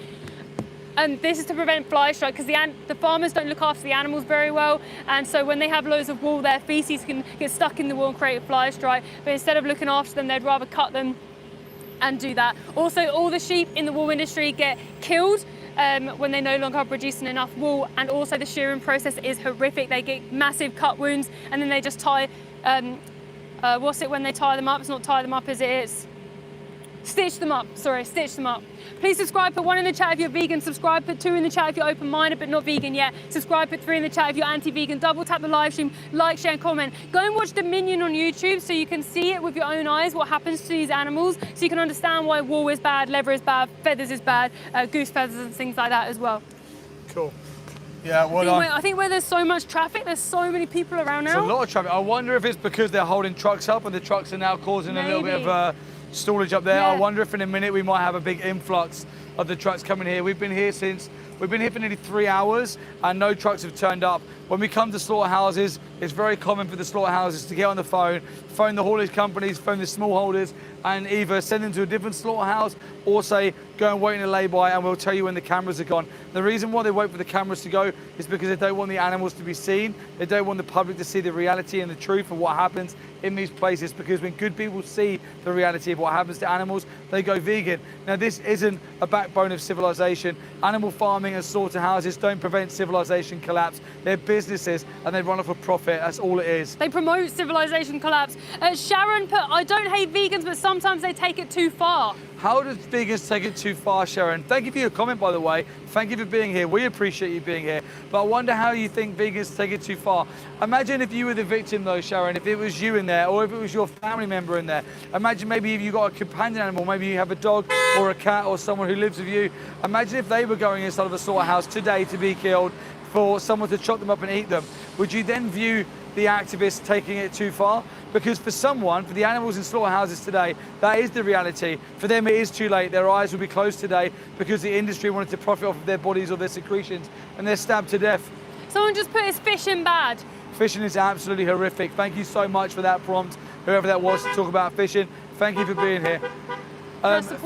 And this is to prevent fly strike, because the farmers don't look after the animals very well, and so when they have loads of wool, their feces can get stuck in the wool and create a fly strike. But instead of looking after them, they'd rather cut them and do that. Also, all the sheep in the wool industry get killed when they no longer are producing enough wool, and also the shearing process is horrific. They get massive cut wounds, and then they just tie, what's it when they tie them up? It's not tie them up, is it? It's stitch them up, sorry, stitch them up. Please subscribe, put 1 in the chat if you're vegan, subscribe, put 2 in the chat if you're open-minded but not vegan yet, subscribe, put 3 in the chat if you're anti-vegan, double tap the live stream, like, share and comment. Go and watch Dominion on YouTube so you can see it with your own eyes, what happens to these animals, so you can understand why wool is bad, leather is bad, feathers is bad, goose feathers and things like that as well. Cool. Yeah, I think where there's so much traffic, there's so many people around now. There's a lot of traffic. I wonder if it's because they're holding trucks up and the trucks are now causing a little bit of stallage up there. Yeah. I wonder if in a minute we might have a big influx of the trucks coming here. We've been here for nearly 3 hours and no trucks have turned up. When we come to slaughterhouses, it's very common for the slaughterhouses to get on the phone the haulage companies, phone the smallholders, and either send them to a different slaughterhouse or say, go and wait in a lay-by and we'll tell you when the cameras are gone. The reason why they wait for the cameras to go is because they don't want the animals to be seen. They don't want the public to see the reality and the truth of what happens in these places, because when good people see the reality of what happens to animals, they go vegan. Now, this isn't a backbone of civilization. Animal farming and slaughterhouses don't prevent civilization collapse. They're businesses and they run off a profit. That's all it is. They promote civilization collapse. Sharon put, I don't hate vegans, but sometimes they take it too far. How does vegans take it too far, Sharon? Thank you for your comment, by the way. Thank you for being here. We appreciate you being here. But I wonder how you think vegans take it too far. Imagine if you were the victim, though, Sharon, if it was you in there, or if it was your family member in there. Imagine maybe if you got a companion animal, maybe you have a dog or a cat or someone who lives with you. Imagine if they were going inside of a slaughterhouse today to be killed for someone to chop them up and eat them. Would you then view the activists taking it too far? Because for the animals in slaughterhouses today, that is the reality. For them, it is too late. Their eyes will be closed today because the industry wanted to profit off of their bodies or their secretions, and they're stabbed to death. Someone just put, is fishing bad? Fishing is absolutely horrific. Thank you so much for that prompt, whoever that was, to talk about fishing. Thank you for being here.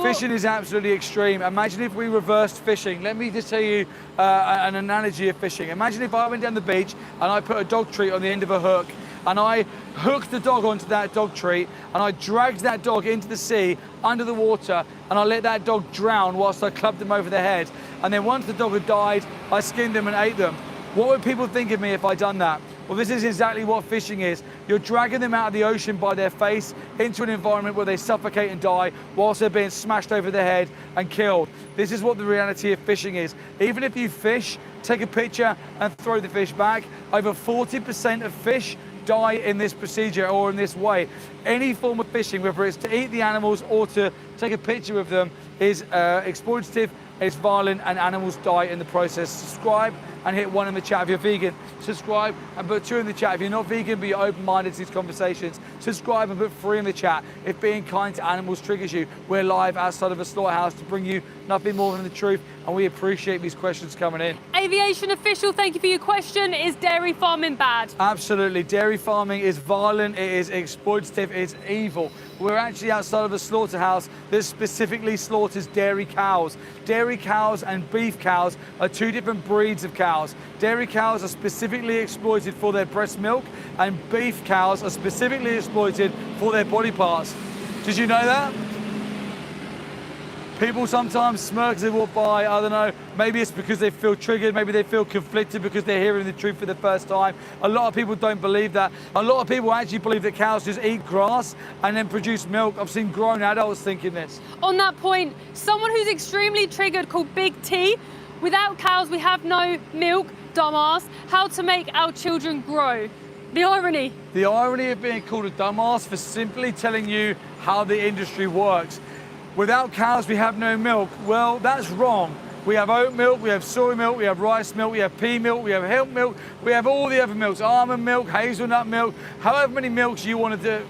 Fishing is absolutely extreme. Imagine if we reversed fishing. Let me just tell you an analogy of fishing. Imagine if I went down the beach and I put a dog treat on the end of a hook, and I hooked the dog onto that dog treat, and I dragged that dog into the sea, under the water, and I let that dog drown whilst I clubbed them over the head. And then once the dog had died, I skinned them and ate them. What would people think of me if I'd done that? Well, this is exactly what fishing is. You're dragging them out of the ocean by their face into an environment where they suffocate and die whilst they're being smashed over the head and killed. This is what the reality of fishing is. Even if you fish, take a picture and throw the fish back, over 40% of fish die in this procedure or in this way. Any form of fishing, whether it's to eat the animals or to take a picture of them, is exploitative, it's violent, and animals die in the process. Subscribe and hit 1 in the chat if you're vegan. Subscribe and put 2 in the chat if you're not vegan but you're open-minded to these conversations. Subscribe and put 3 in the chat if being kind to animals triggers you. We're live outside of a slaughterhouse to bring you nothing more than the truth, and we appreciate these questions coming in. Aviation official, thank you for your question. Is dairy farming bad? Absolutely. Dairy farming is violent, it is exploitative, it's evil. We're actually outside of a slaughterhouse that specifically slaughters dairy cows. Dairy cows and beef cows are 2 different breeds of cows. Dairy cows are specifically exploited for their breast milk, and beef cows are specifically exploited for their body parts. Did you know that? People sometimes smirk as they walk by. I don't know, maybe it's because they feel triggered, maybe they feel conflicted because they're hearing the truth for the first time. A lot of people don't believe that. A lot of people actually believe that cows just eat grass and then produce milk. I've seen grown adults thinking this. On that point, someone who's extremely triggered called Big T, without cows we have no milk, dumbass. How to make our children grow. The irony. The irony of being called a dumbass for simply telling you how the industry works. Without cows, we have no milk. Well, that's wrong. We have oat milk, we have soy milk, we have rice milk, we have pea milk, we have hemp milk, we have all the other milks, almond milk, hazelnut milk, however many milks you want to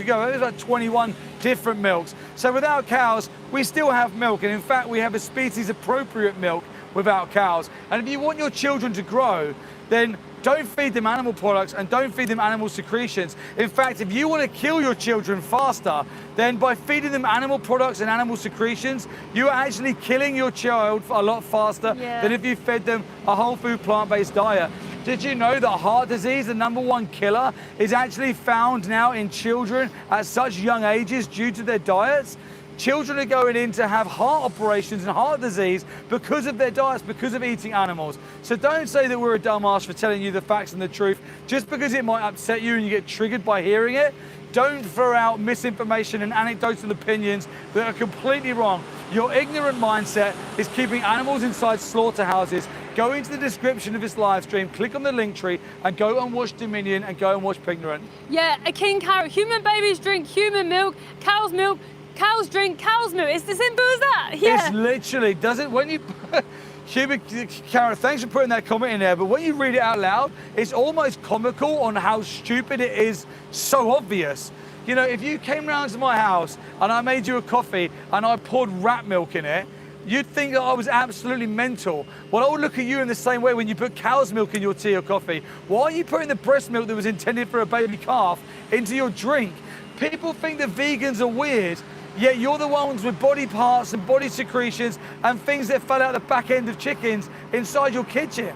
go. There's like 21 different milks. So without cows, we still have milk. And in fact, we have a species appropriate milk without cows. And if you want your children to grow, then don't feed them animal products and don't feed them animal secretions. In fact, if you want to kill your children faster, then by feeding them animal products and animal secretions, you are actually killing your child a lot faster than if you fed them a whole food plant-based diet. Did you know that heart disease, the #1 killer, is actually found now in children at such young ages due to their diets? Children are going in to have heart operations and heart disease because of their diets, because of eating animals. So don't say that we're a dumbass for telling you the facts and the truth. Just because it might upset you and you get triggered by hearing it, don't throw out misinformation and anecdotal opinions that are completely wrong. Your ignorant mindset is keeping animals inside slaughterhouses. Go into the description of this live stream, click on the link tree, and go and watch Dominion and go and watch Pignorant. Yeah, a king carrot. Human babies drink human milk, cows drink cow's milk. It's as simple as that. Yeah. It's literally, does it, when you, human carrot, thanks for putting that comment in there, but when you read it out loud, it's almost comical on how stupid it is, so obvious. You know, if you came round to my house and I made you a coffee and I poured rat milk in it, you'd think that I was absolutely mental. Well, I would look at you in the same way when you put cow's milk in your tea or coffee. Why are you putting the breast milk that was intended for a baby calf into your drink? People think that vegans are weird, yet you're the ones with body parts and body secretions and things that fell out the back end of chickens inside your kitchen.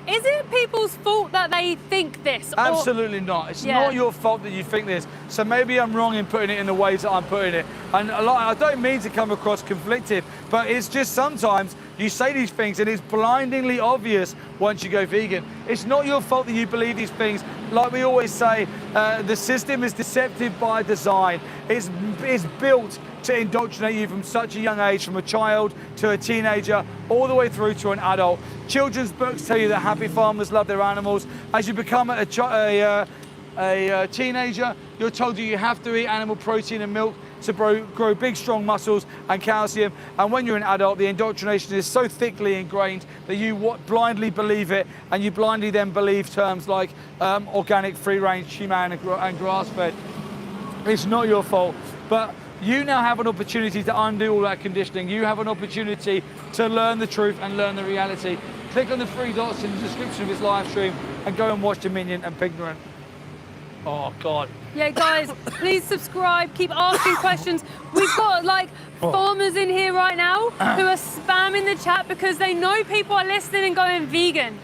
Is it people's fault that they think this? Absolutely not. It's not your fault that you think this. So maybe I'm wrong in putting it in the ways that I'm putting it. And I don't mean to come across conflicted, but it's just sometimes you say these things and it's blindingly obvious once you go vegan. It's not your fault that you believe these things. Like we always say, the system is deceptive by design. It's built to indoctrinate you from such a young age, from a child to a teenager, all the way through to an adult. Children's books tell you that happy farmers love their animals. As you become a teenager, you're told that you have to eat animal protein and milk to grow big, strong muscles and calcium. And when you're an adult, the indoctrination is so thickly ingrained that you blindly believe it, and you blindly then believe terms like organic, free-range, human and grass-fed. It's not your fault, but you now have an opportunity to undo all that conditioning. You have an opportunity to learn the truth and learn the reality. Click on the 3 dots in the description of this live stream and go and watch Dominion and Pignorant. Oh, God. Yeah, guys, please subscribe. Keep asking questions. We've got, like, farmers in here right now who are spamming the chat because they know people are listening and going vegan.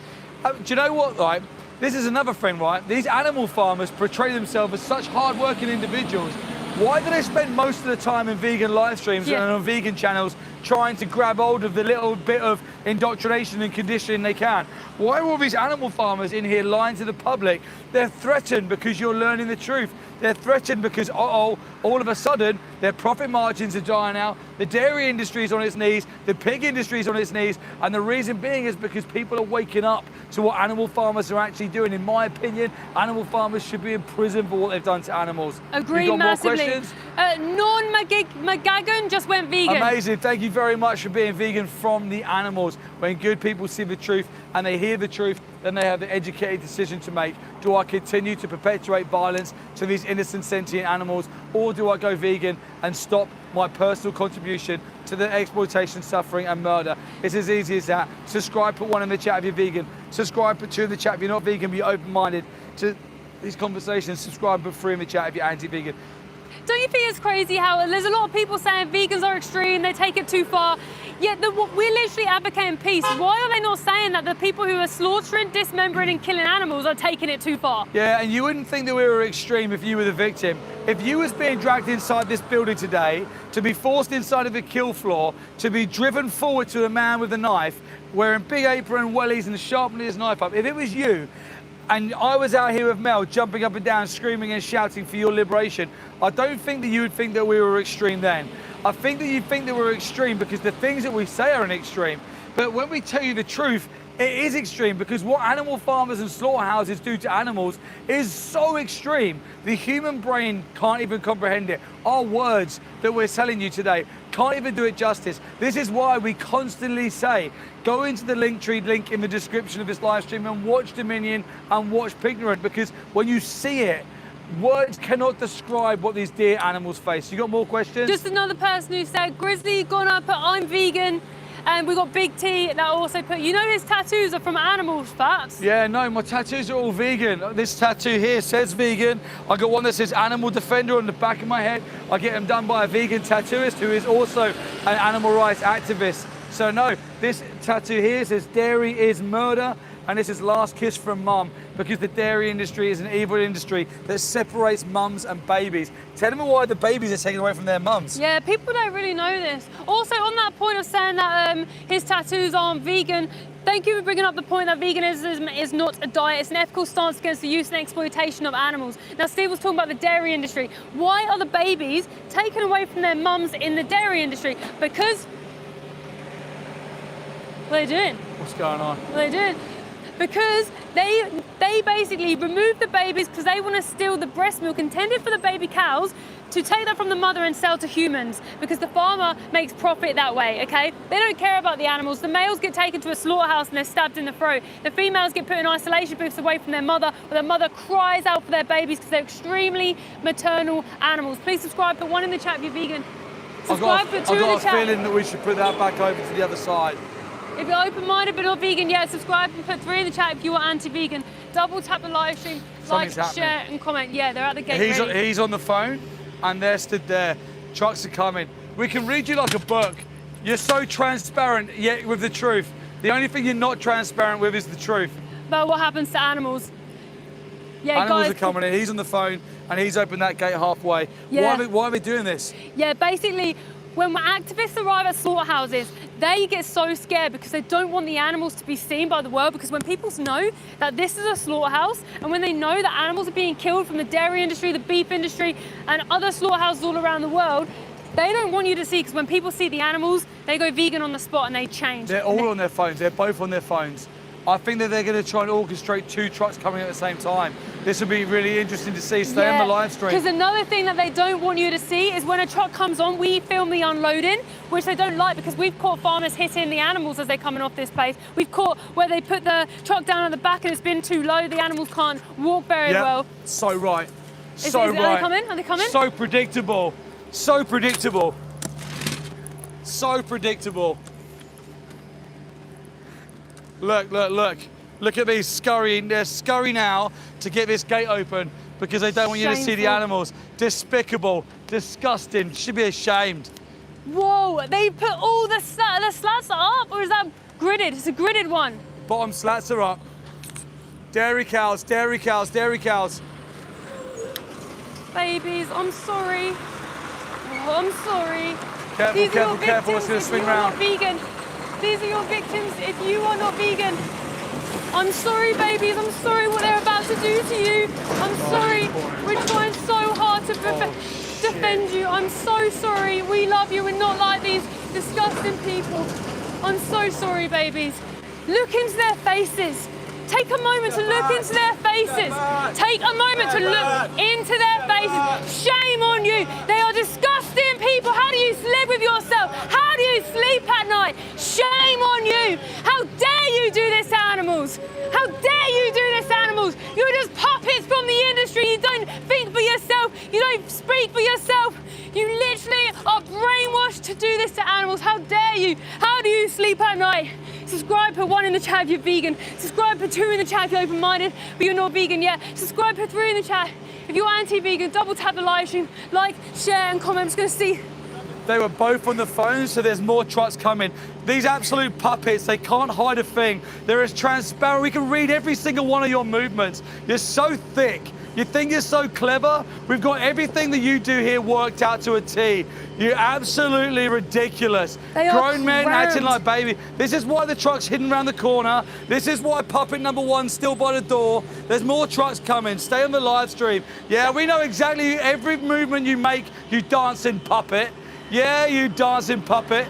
Do you know what, right? This is another thing, right? These animal farmers portray themselves as such hard-working individuals. Why do they spend most of the time in vegan live streams and on vegan channels trying to grab hold of the little bit of indoctrination and conditioning they can? Why are all these animal farmers in here lying to the public? They're threatened because you're learning the truth. They're threatened because, all of a sudden, their profit margins are dying out. The dairy industry is on its knees. The pig industry is on its knees. And the reason being is because people are waking up to what animal farmers are actually doing. In my opinion, animal farmers should be in prison for what they've done to animals. Agree massively. Non-McGagan just went vegan. Amazing. Thank you very much for being vegan from the animals. When good people see the truth and they hear the truth, then they have the educated decision to make. Do I continue to perpetuate violence to these innocent sentient animals, or do I go vegan and stop my personal contribution to the exploitation, suffering and murder? It's as easy as that. Subscribe, put 1 in the chat if you're vegan. Subscribe, put 2 in the chat if you're not vegan, but you're open-minded to these conversations. Subscribe, put 3 in the chat if you're anti-vegan. Don't you think it's crazy how there's a lot of people saying vegans are extreme, they take it too far, yet we're literally advocating peace. Why are they not saying that the people who are slaughtering, dismembering and killing animals are taking it too far? Yeah, and you wouldn't think that we were extreme if you were the victim. If you was being dragged inside this building today, to be forced inside of the kill floor, to be driven forward to a man with a knife, wearing big apron, wellies and sharpening his knife up, if it was you, and I was out here with Mel, jumping up and down, screaming and shouting for your liberation, I don't think that you would think that we were extreme then. I think that you think that we're extreme because the things that we say are an extreme. But when we tell you the truth, it is extreme, because what animal farmers and slaughterhouses do to animals is so extreme. The human brain can't even comprehend it. Our words that we're telling you today can't even do it justice. This is why we constantly say, go into the Linktree link in the description of this live stream and watch Dominion and watch Pignorant, because when you see it, words cannot describe what these dear animals face. You got more questions? Just another person who said, Grizzly gone up, I'm vegan. And we got Big T that also put, you know his tattoos are from animals, Fats? Yeah, no, my tattoos are all vegan. This tattoo here says vegan. I got one that says animal defender on the back of my head. I get them done by a vegan tattooist who is also an animal rights activist. So no, this tattoo here says dairy is murder, and this is last kiss from mum, because the dairy industry is an evil industry that separates mums and babies. Tell them why the babies are taken away from their mums. Yeah, people don't really know this. Also, on that point of saying that his tattoos aren't vegan, thank you for bringing up the point that veganism is not a diet, it's an ethical stance against the use and exploitation of animals. Now, Steve was talking about the dairy industry. Why are the babies taken away from their mums in the dairy industry? Because, what are they doing? What's going on? What are they doing? Because they basically remove the babies because they want to steal the breast milk intended for the baby cows to take that from the mother and sell to humans, because the farmer makes profit that way, okay? They don't care about the animals. The males get taken to a slaughterhouse and they're stabbed in the throat. The females get put in isolation booths away from their mother, where the mother cries out for their babies because they're extremely maternal animals. Please subscribe, put 1 in the chat if you're vegan. Subscribe, put 2 in the I've got chat. a feeling that we should put that back over to the other side. If you're open-minded but not vegan, yeah, subscribe and put 3 in the chat if you are anti-vegan. Double tap the live stream, like, share and comment. Yeah, they're at the gate ready. He's on the phone and they're stood there. Trucks are coming. We can read you like a book. You're so transparent yet with the truth. The only thing you're not transparent with is the truth. About what happens to animals. Yeah, Animals guys, are coming in. He's on the phone and he's opened that gate halfway. Yeah. Why are we doing this? Yeah, basically, when activists arrive at slaughterhouses, they get so scared because they don't want the animals to be seen by the world, because when people know that this is a slaughterhouse, and when they know that animals are being killed from the dairy industry, the beef industry, and other slaughterhouses all around the world, they don't want you to see, because when people see the animals, they go vegan on the spot and they change. They're all on their phones. They're both on their phones. I think that they're going to try and orchestrate 2 trucks coming at the same time. This will be really interesting to see. Stay on the live stream. Because another thing that they don't want you to see is when a truck comes on, we film the unloading, which they don't like, because we've caught farmers hitting the animals as they're coming off this place. We've caught where they put the truck down at the back and it's been too low. The animals can't walk very well. So right. So Are right. they coming? Are they coming? So predictable. So predictable. So predictable. Look, look, look. Look at these scurrying. They're scurrying now to get this gate open because they don't want you to see the Shameful. animals. Despicable, disgusting, should be ashamed. Whoa, they put all the slats up, or is that gridded? It's a gridded one. Bottom slats are up. Dairy cows, dairy cows, dairy cows. Babies, I'm sorry. Oh, I'm sorry. Careful, These are careful, your careful, it's victims gonna if swing you are round. not vegan. These are your victims if you are not vegan. I'm sorry, babies. I'm sorry what they're about to do to you. I'm sorry. We're trying so hard to defend you. I'm so sorry. We love you. We're not like these disgusting people. I'm so sorry, babies. Look into their faces. Take a moment to look into their faces. Take a moment to look into their faces. Shame on you. They are disgusting people. How do you live with yourself? How do you sleep at night? Shame on you. How dare you do this to animals? How dare you do this to animals? You're just puppets from the industry. You don't think for yourself. You don't speak for yourself. You literally are brainwashed to do this to animals. How dare you? How do you sleep at night? Subscribe, put 1 in the chat if you're vegan. Subscribe, put 2 in the chat if you're open-minded, but you're not vegan yet. Subscribe, put 3 in the chat if you're anti-vegan. Double tap the live stream, like, share, and comment. I'm just gonna see. They were both on the phone, so there's more trucks coming. These absolute puppets, they can't hide a thing. They're as transparent. We can read every single one of your movements. You're so thick. You think you're so clever? We've got everything that you do here worked out to a T. You're absolutely ridiculous. They are Grown men crammed. acting like baby. This is why the truck's hidden around the corner. This is why puppet number 1's still by the door. There's more trucks coming. Stay on the live stream. Yeah, we know exactly every movement you make, you dancing puppet. Yeah, you dancing puppet.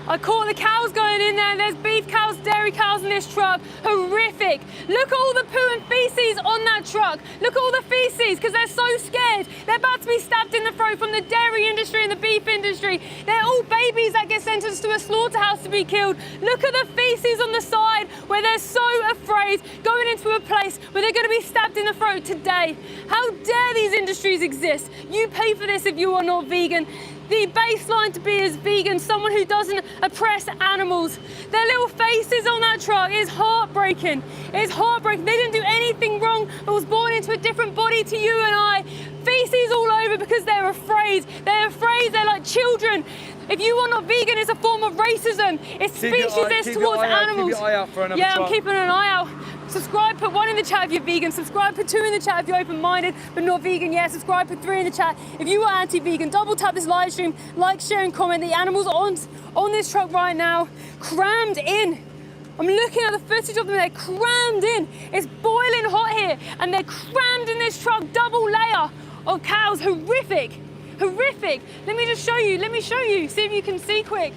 I caught the cows going in there, and there's beef cows, dairy cows in this truck. Horrific. Look at all the poo and feces on that truck. Look at all the feces, because they're so scared. They're about to be stabbed in the throat from the dairy industry and the beef industry. They're all babies that get sentenced to a slaughterhouse to be killed. Look at the feces on the side where they're so afraid going into a place where they're going to be stabbed in the throat today. How dare these industries exist? You pay for this if you are not vegan. The baseline to be as vegan, someone who doesn't oppress animals. Their little faces on that truck is heartbreaking. It's heartbreaking. They didn't do anything wrong, but was born into a different body to you and I. Feces all over because they're afraid. They're afraid. They're like children. If you are not vegan, it's a form of racism. It's speciesist towards animals. Keep your eye out for another Yeah, truck. I'm keeping an eye out. Subscribe, put 1 in the chat if you're vegan. Subscribe, put 2 in the chat if you're open-minded but not vegan. Yeah, subscribe, put 3 in the chat if you are anti-vegan. Double tap this live stream, like, share and comment. The animals on this truck right now, crammed in. I'm looking at the footage of them, they're crammed in. It's boiling hot here and they're crammed in this truck, double layer of cows. Horrific, horrific. Let me just show you, see if you can see quick.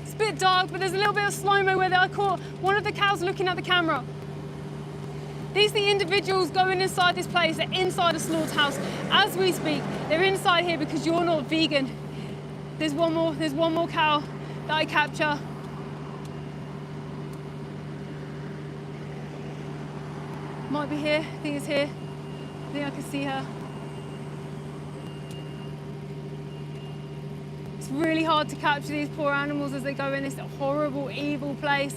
It's a bit dark, but there's a little bit of slow-mo where I caught one of the cows looking at the camera. These are the individuals going inside this place. They're inside a slaughterhouse as we speak. They're inside here because you're not vegan. There's one more cow that I capture. Might be here, I think it's here. I think I can see her. It's really hard to capture these poor animals as they go in this horrible, evil place.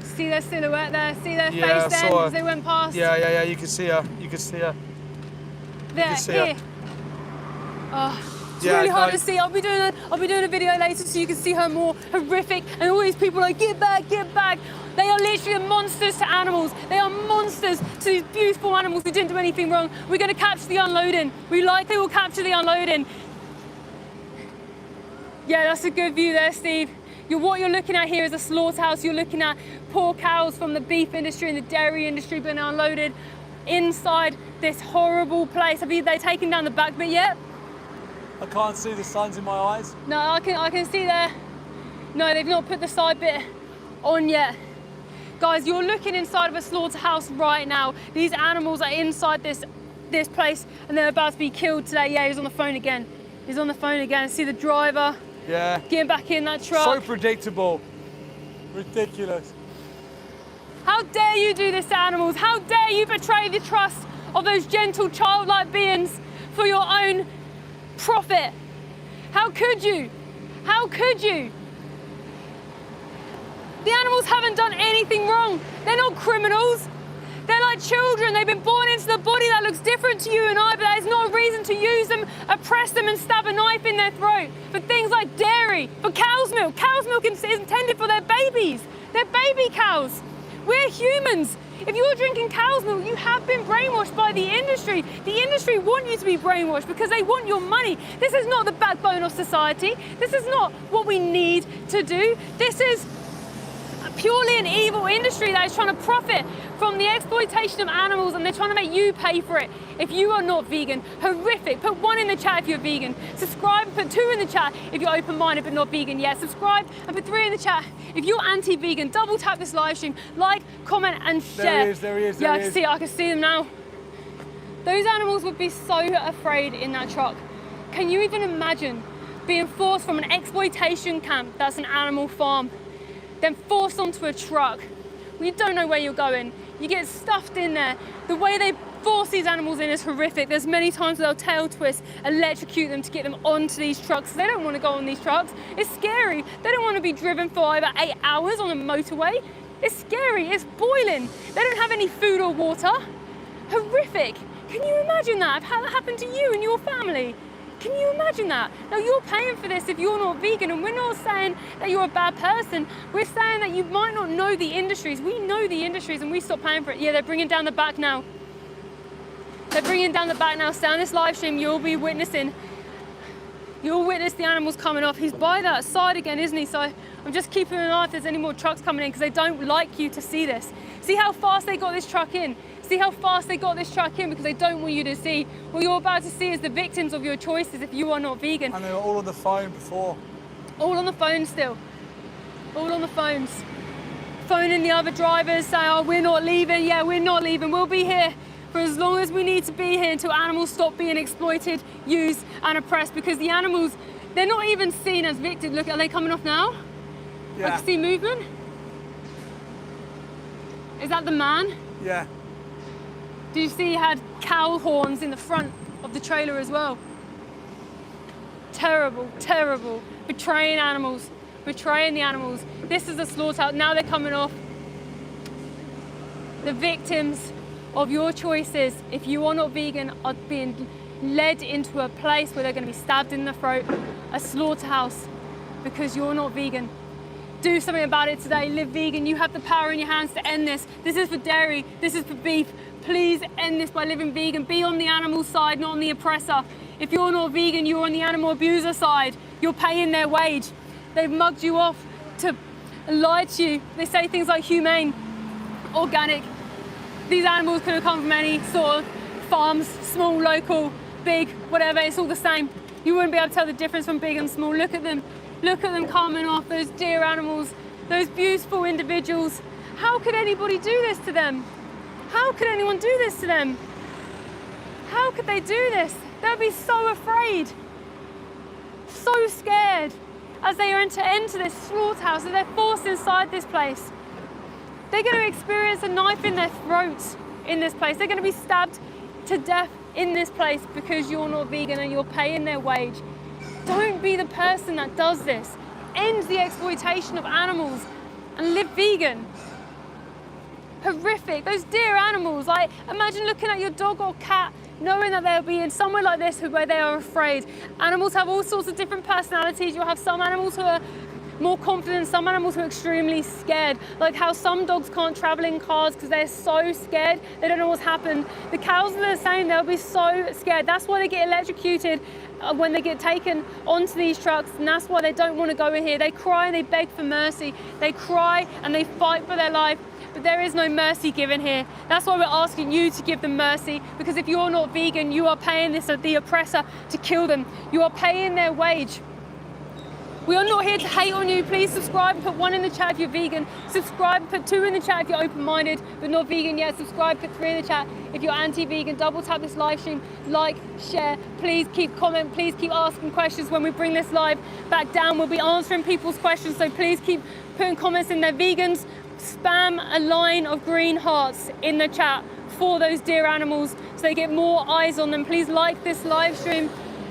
See their silhouette there, see their face then as they went past. Yeah, you can see her. You can see her. There, here. Oh, it's really hard to see. I'll be doing a video later so you can see her more. Horrific, and all these people are like, get back, get back. They are literally monsters to animals. They are monsters to these beautiful animals who didn't do anything wrong. We're going to capture the unloading. We likely will capture the unloading. Yeah, that's a good view there, Steve. What you're looking at here is a slaughterhouse. You're looking at poor cows from the beef industry and the dairy industry being unloaded inside this horrible place. Have they taken down the back bit yet? I can't see, the sun's in my eyes. No, I can see there. No, they've not put the side bit on yet. Guys, you're looking inside of a slaughterhouse right now. These animals are inside this place and they're about to be killed today. Yeah, he's on the phone again. He's on the phone again. See the driver? Yeah. Getting back in that truck. So predictable. Ridiculous. How dare you do this to animals? How dare you betray the trust of those gentle, childlike beings for your own profit? How could you? How could you? The animals haven't done anything wrong. They're not criminals. They're like children. They've been born into the body that looks different to you and I, but that is not a reason to use them, oppress them and stab a knife in their throat. For things like dairy, for cow's milk. Cow's milk is intended for their babies. They're baby cows. We're humans. If you're drinking cow's milk, you have been brainwashed by the industry. The industry want you to be brainwashed because they want your money. This is not the backbone of society. This is not what we need to do. This is purely an evil industry that is trying to profit from the exploitation of animals, and they're trying to make you pay for it if you are not vegan. Horrific. Put 1 in the chat if you're vegan. Subscribe, put 2 in the chat if you're open-minded but not vegan. Yeah, subscribe and put 3 in the chat if you're anti-vegan. Double tap this live stream, like, comment and share. There he is. Yeah, I can see them now. Those animals would be so afraid in that truck. Can you even imagine being forced from an exploitation camp that's an animal farm, then forced onto a truck? Well, you don't know where you're going. You get stuffed in there. The way they force these animals in is horrific. There's many times where they'll tail twist, electrocute them to get them onto these trucks. They don't want to go on these trucks. It's scary. They don't want to be driven for over 8 hours on a motorway. It's scary. It's boiling. They don't have any food or water. Horrific. Can you imagine that? How that happened to you and your family? Can you imagine that? Now, you're paying for this if you're not vegan, and we're not saying that you're a bad person. We're saying that you might not know the industries. We know the industries and we stop paying for it. Yeah, they're bringing down the back now. They're bringing down the back now. Stay on this live stream. You'll be witnessing. You'll witness the animals coming off. He's by that side again, isn't he? So I'm just keeping an eye if there's any more trucks coming in because they don't like you to see this. See how fast they got this truck in? See how fast they got this truck in because they don't want you to see. What you're about to see is the victims of your choices if you are not vegan. And they were all on the phone before. All on the phone still. All on the phones. Phoning the other drivers, saying, oh, we're not leaving. Yeah, we're not leaving. We'll be here for as long as we need to be here until animals stop being exploited, used and oppressed, because the animals, they're not even seen as victims. Look, are they coming off now? Yeah. I can see movement. Is that the man? Yeah. Do you see he had cow horns in the front of the trailer as well? Terrible, terrible. Betraying animals, betraying the animals. This is a slaughterhouse. Now they're coming off. The victims of your choices, if you are not vegan, are being led into a place where they're going to be stabbed in the throat, a slaughterhouse, because you're not vegan. Do something about it today. Live vegan. You have the power in your hands to end this. This is for dairy. This is for beef. Please end this by living vegan. Be on the animal side, not on the oppressor. If you're not vegan, you're on the animal abuser side. You're paying their wage. They've mugged you off to lie to you. They say things like humane, organic. These animals could have come from any sort of farms, small, local, big, whatever. It's all the same. You wouldn't be able to tell the difference from big and small. Look at them. Look at them coming off, those dear animals, those beautiful individuals. How could anybody do this to them? How could anyone do this to them? How could they do this? They'll be so afraid, so scared as they enter this slaughterhouse, as they're forced inside this place. They're going to experience a knife in their throats in this place. They're going to be stabbed to death in this place because you're not vegan and you're paying their wage. Don't be the person that does this. End the exploitation of animals and live vegan. Horrific. Those dear animals. Like, imagine looking at your dog or cat, knowing that they'll be in somewhere like this where they are afraid. Animals have all sorts of different personalities. You'll have some animals who are more confident, some animals who are extremely scared. Like how some dogs can't travel in cars because they're so scared, they don't know what's happened. The cows are the same, they'll be so scared. That's why they get electrocuted when they get taken onto these trucks, and that's why they don't want to go in here. They cry and they beg for mercy. They cry and they fight for their life, but there is no mercy given here. That's why we're asking you to give them mercy, because if you're not vegan, you are paying the oppressor to kill them. You are paying their wage. We are not here to hate on you. Please subscribe, put 1 in the chat if you're vegan. Subscribe, put 2 in the chat if you're open-minded but not vegan yet. Subscribe, put 3 in the chat if you're anti-vegan. Double tap this live stream, like, share. Please keep comment, please keep asking questions. When we bring this live back down, we'll be answering people's questions, so please keep putting comments in there. Vegans, spam a line of green hearts in the chat for those dear animals so they get more eyes on them. Please like this live stream.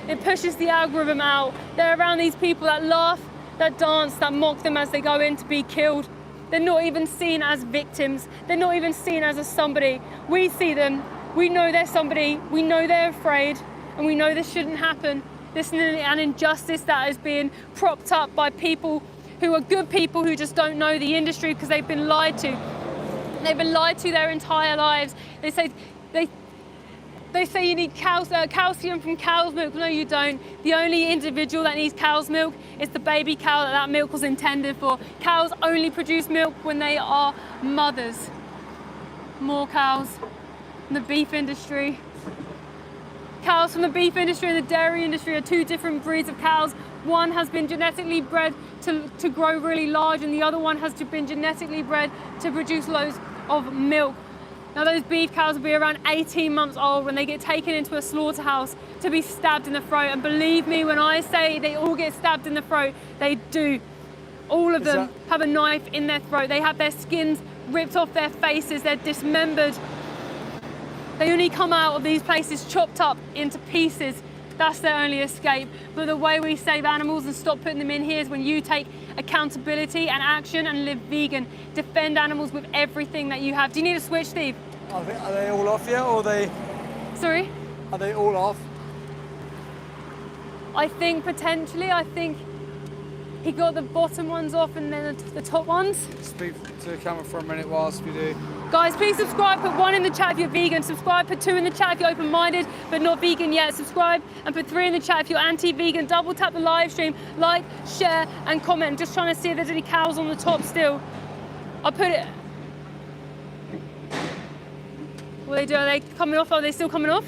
It pushes the algorithm out. They're around these people that laugh, that dance, that mock them as they go in to be killed. They're not even seen as victims. They're not even seen as a somebody. We see them, we know they're somebody, we know they're afraid, and we know this shouldn't happen. This is an injustice that is being propped up by people who are good people who just don't know the industry because they've been lied to. They've been lied to their entire lives. They say you need calcium from cow's milk. No, you don't. The only individual that needs cow's milk is the baby cow that milk was intended for. Cows only produce milk when they are mothers. More cows in the beef industry. Cows from the beef industry and the dairy industry are 2 different breeds of cows. One has been genetically bred to grow really large, and the other one has been genetically bred to produce loads of milk. Now those beef cows will be around 18 months old when they get taken into a slaughterhouse to be stabbed in the throat. And believe me when I say they all get stabbed in the throat, they do. All of them have a knife in their throat. They have their skins ripped off their faces. They're dismembered. They only come out of these places chopped up into pieces. That's their only escape. But the way we save animals and stop putting them in here is when you take accountability and action and live vegan. Defend animals with everything that you have. Do you need a switch, Steve? Are they all off yet, or are they? Sorry? Are they all off? I think potentially. I think he got the bottom ones off and then the top ones. Speak to the camera for a minute whilst we do. Guys, please subscribe, put 1 in the chat if you're vegan. Subscribe, put 2 in the chat if you're open-minded but not vegan yet. Subscribe and put 3 in the chat if you're anti-vegan. Double tap the live stream, like, share and comment. Just trying to see if there's any cows on the top still. I'll put it. What are they doing? Are they coming off? Are they still coming off?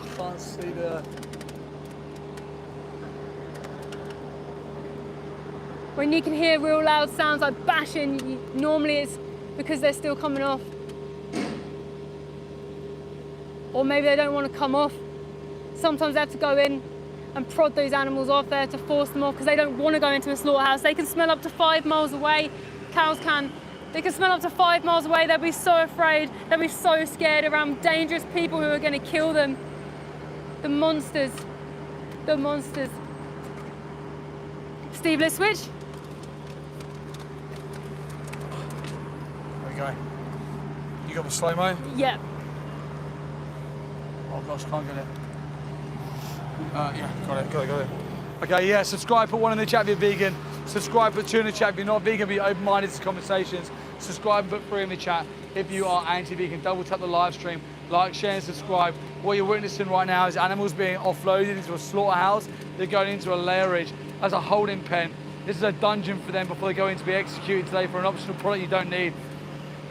I can't see the... When you can hear real loud sounds like bashing, normally it's because they're still coming off. Or maybe they don't want to come off. Sometimes they have to go in and prod those animals off there to force them off because they don't want to go into a slaughterhouse. They can smell up to 5 miles away. Cows can. They can smell up to 5 miles away. They'll be so afraid. They'll be so scared around dangerous people who are going to kill them. The monsters. The monsters. Steve, let's switch. There we go. You got the slow-mo? Yeah. Oh gosh, can't get it. Yeah, got it. Okay, yeah, subscribe, put 1 in the chat if you're vegan. Subscribe, put 2 in the chat if you're not vegan, be open-minded to conversations. Subscribe, put 3 in the chat if you are anti-vegan. Double tap the live stream, like, share, and subscribe. What you're witnessing right now is animals being offloaded into a slaughterhouse. They're going into a layerage as a holding pen. This is a dungeon for them before they go in to be executed today for an optional product you don't need.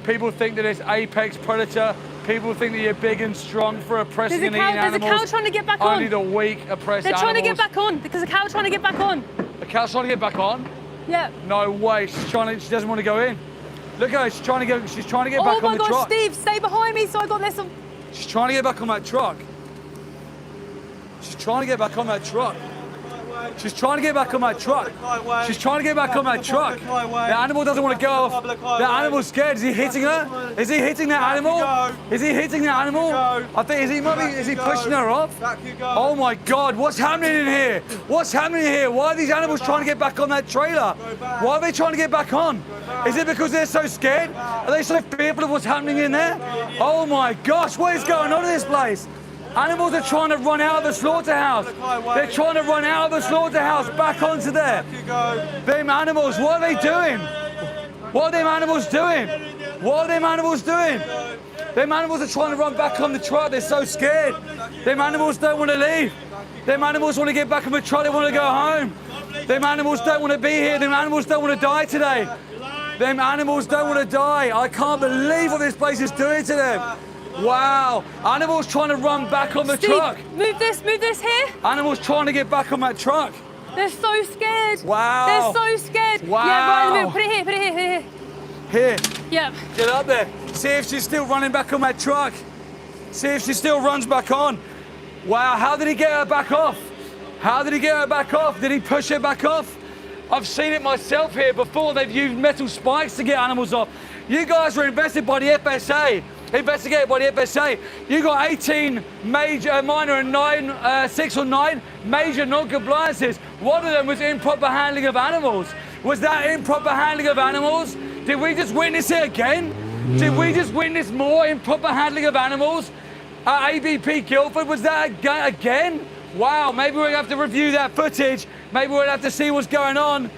People think that it's apex predator. People think that you're big and strong for oppressing and eating animals. There's a cow trying to get back on. Only the weak oppress animals. They're trying to get back on because the cow's trying to get back on. The cow's trying to get back on? Yeah. No way. She doesn't want to go in. Look at her. She's trying to get back on the truck. Oh my God, Steve, stay behind me so I got this. She's trying to get back on that truck. She's trying to get back on that truck. She's trying to get back on that truck. She's trying to get back on that truck. The animal doesn't want to go off. The animal's scared. Is he hitting her? Is he hitting that animal? Is he hitting that animal? I think is he pushing her off? Oh my God, what's happening in here? What's happening here? Why are these animals trying to get back on that trailer? Why are they trying to get back on? Is it because they're so scared? Are they so fearful of what's happening in there? Oh my gosh, what is going on in this place? Animals are trying to run out of the slaughterhouse. They're trying to run out of the slaughterhouse back onto there. Them animals, what are they doing? What are them animals doing? What are them animals doing? Them animals are trying to run back on the truck. They're so scared. Them animals don't want to leave. Them animals want to get back on the truck. They want to go home. Them animals don't want to be here. Them animals don't want to die today. Them animals don't want to die. I can't believe what this place is doing to them. Wow, animals trying to run back on the truck. Move this here. Animals trying to get back on that truck. They're so scared. Wow. They're so scared. Wow. Yeah, right in the middle. Put it here. Here. Yep. Get up there. See if she's still running back on that truck. See if she still runs back on. Wow, how did he get her back off? How did he get her back off? Did he push her back off? I've seen it myself here before. They've used metal spikes to get animals off. You guys were invested by the FSA. Investigated by the FSA. You got 18 minor and 6 or 9 major non-compliances. One of them was improper handling of animals. Was that improper handling of animals? Did we just witness it again? Did we just witness more improper handling of animals at ABP Guildford? Was that again? Wow, maybe we're gonna have to review that footage. Maybe we'll have to see what's going on.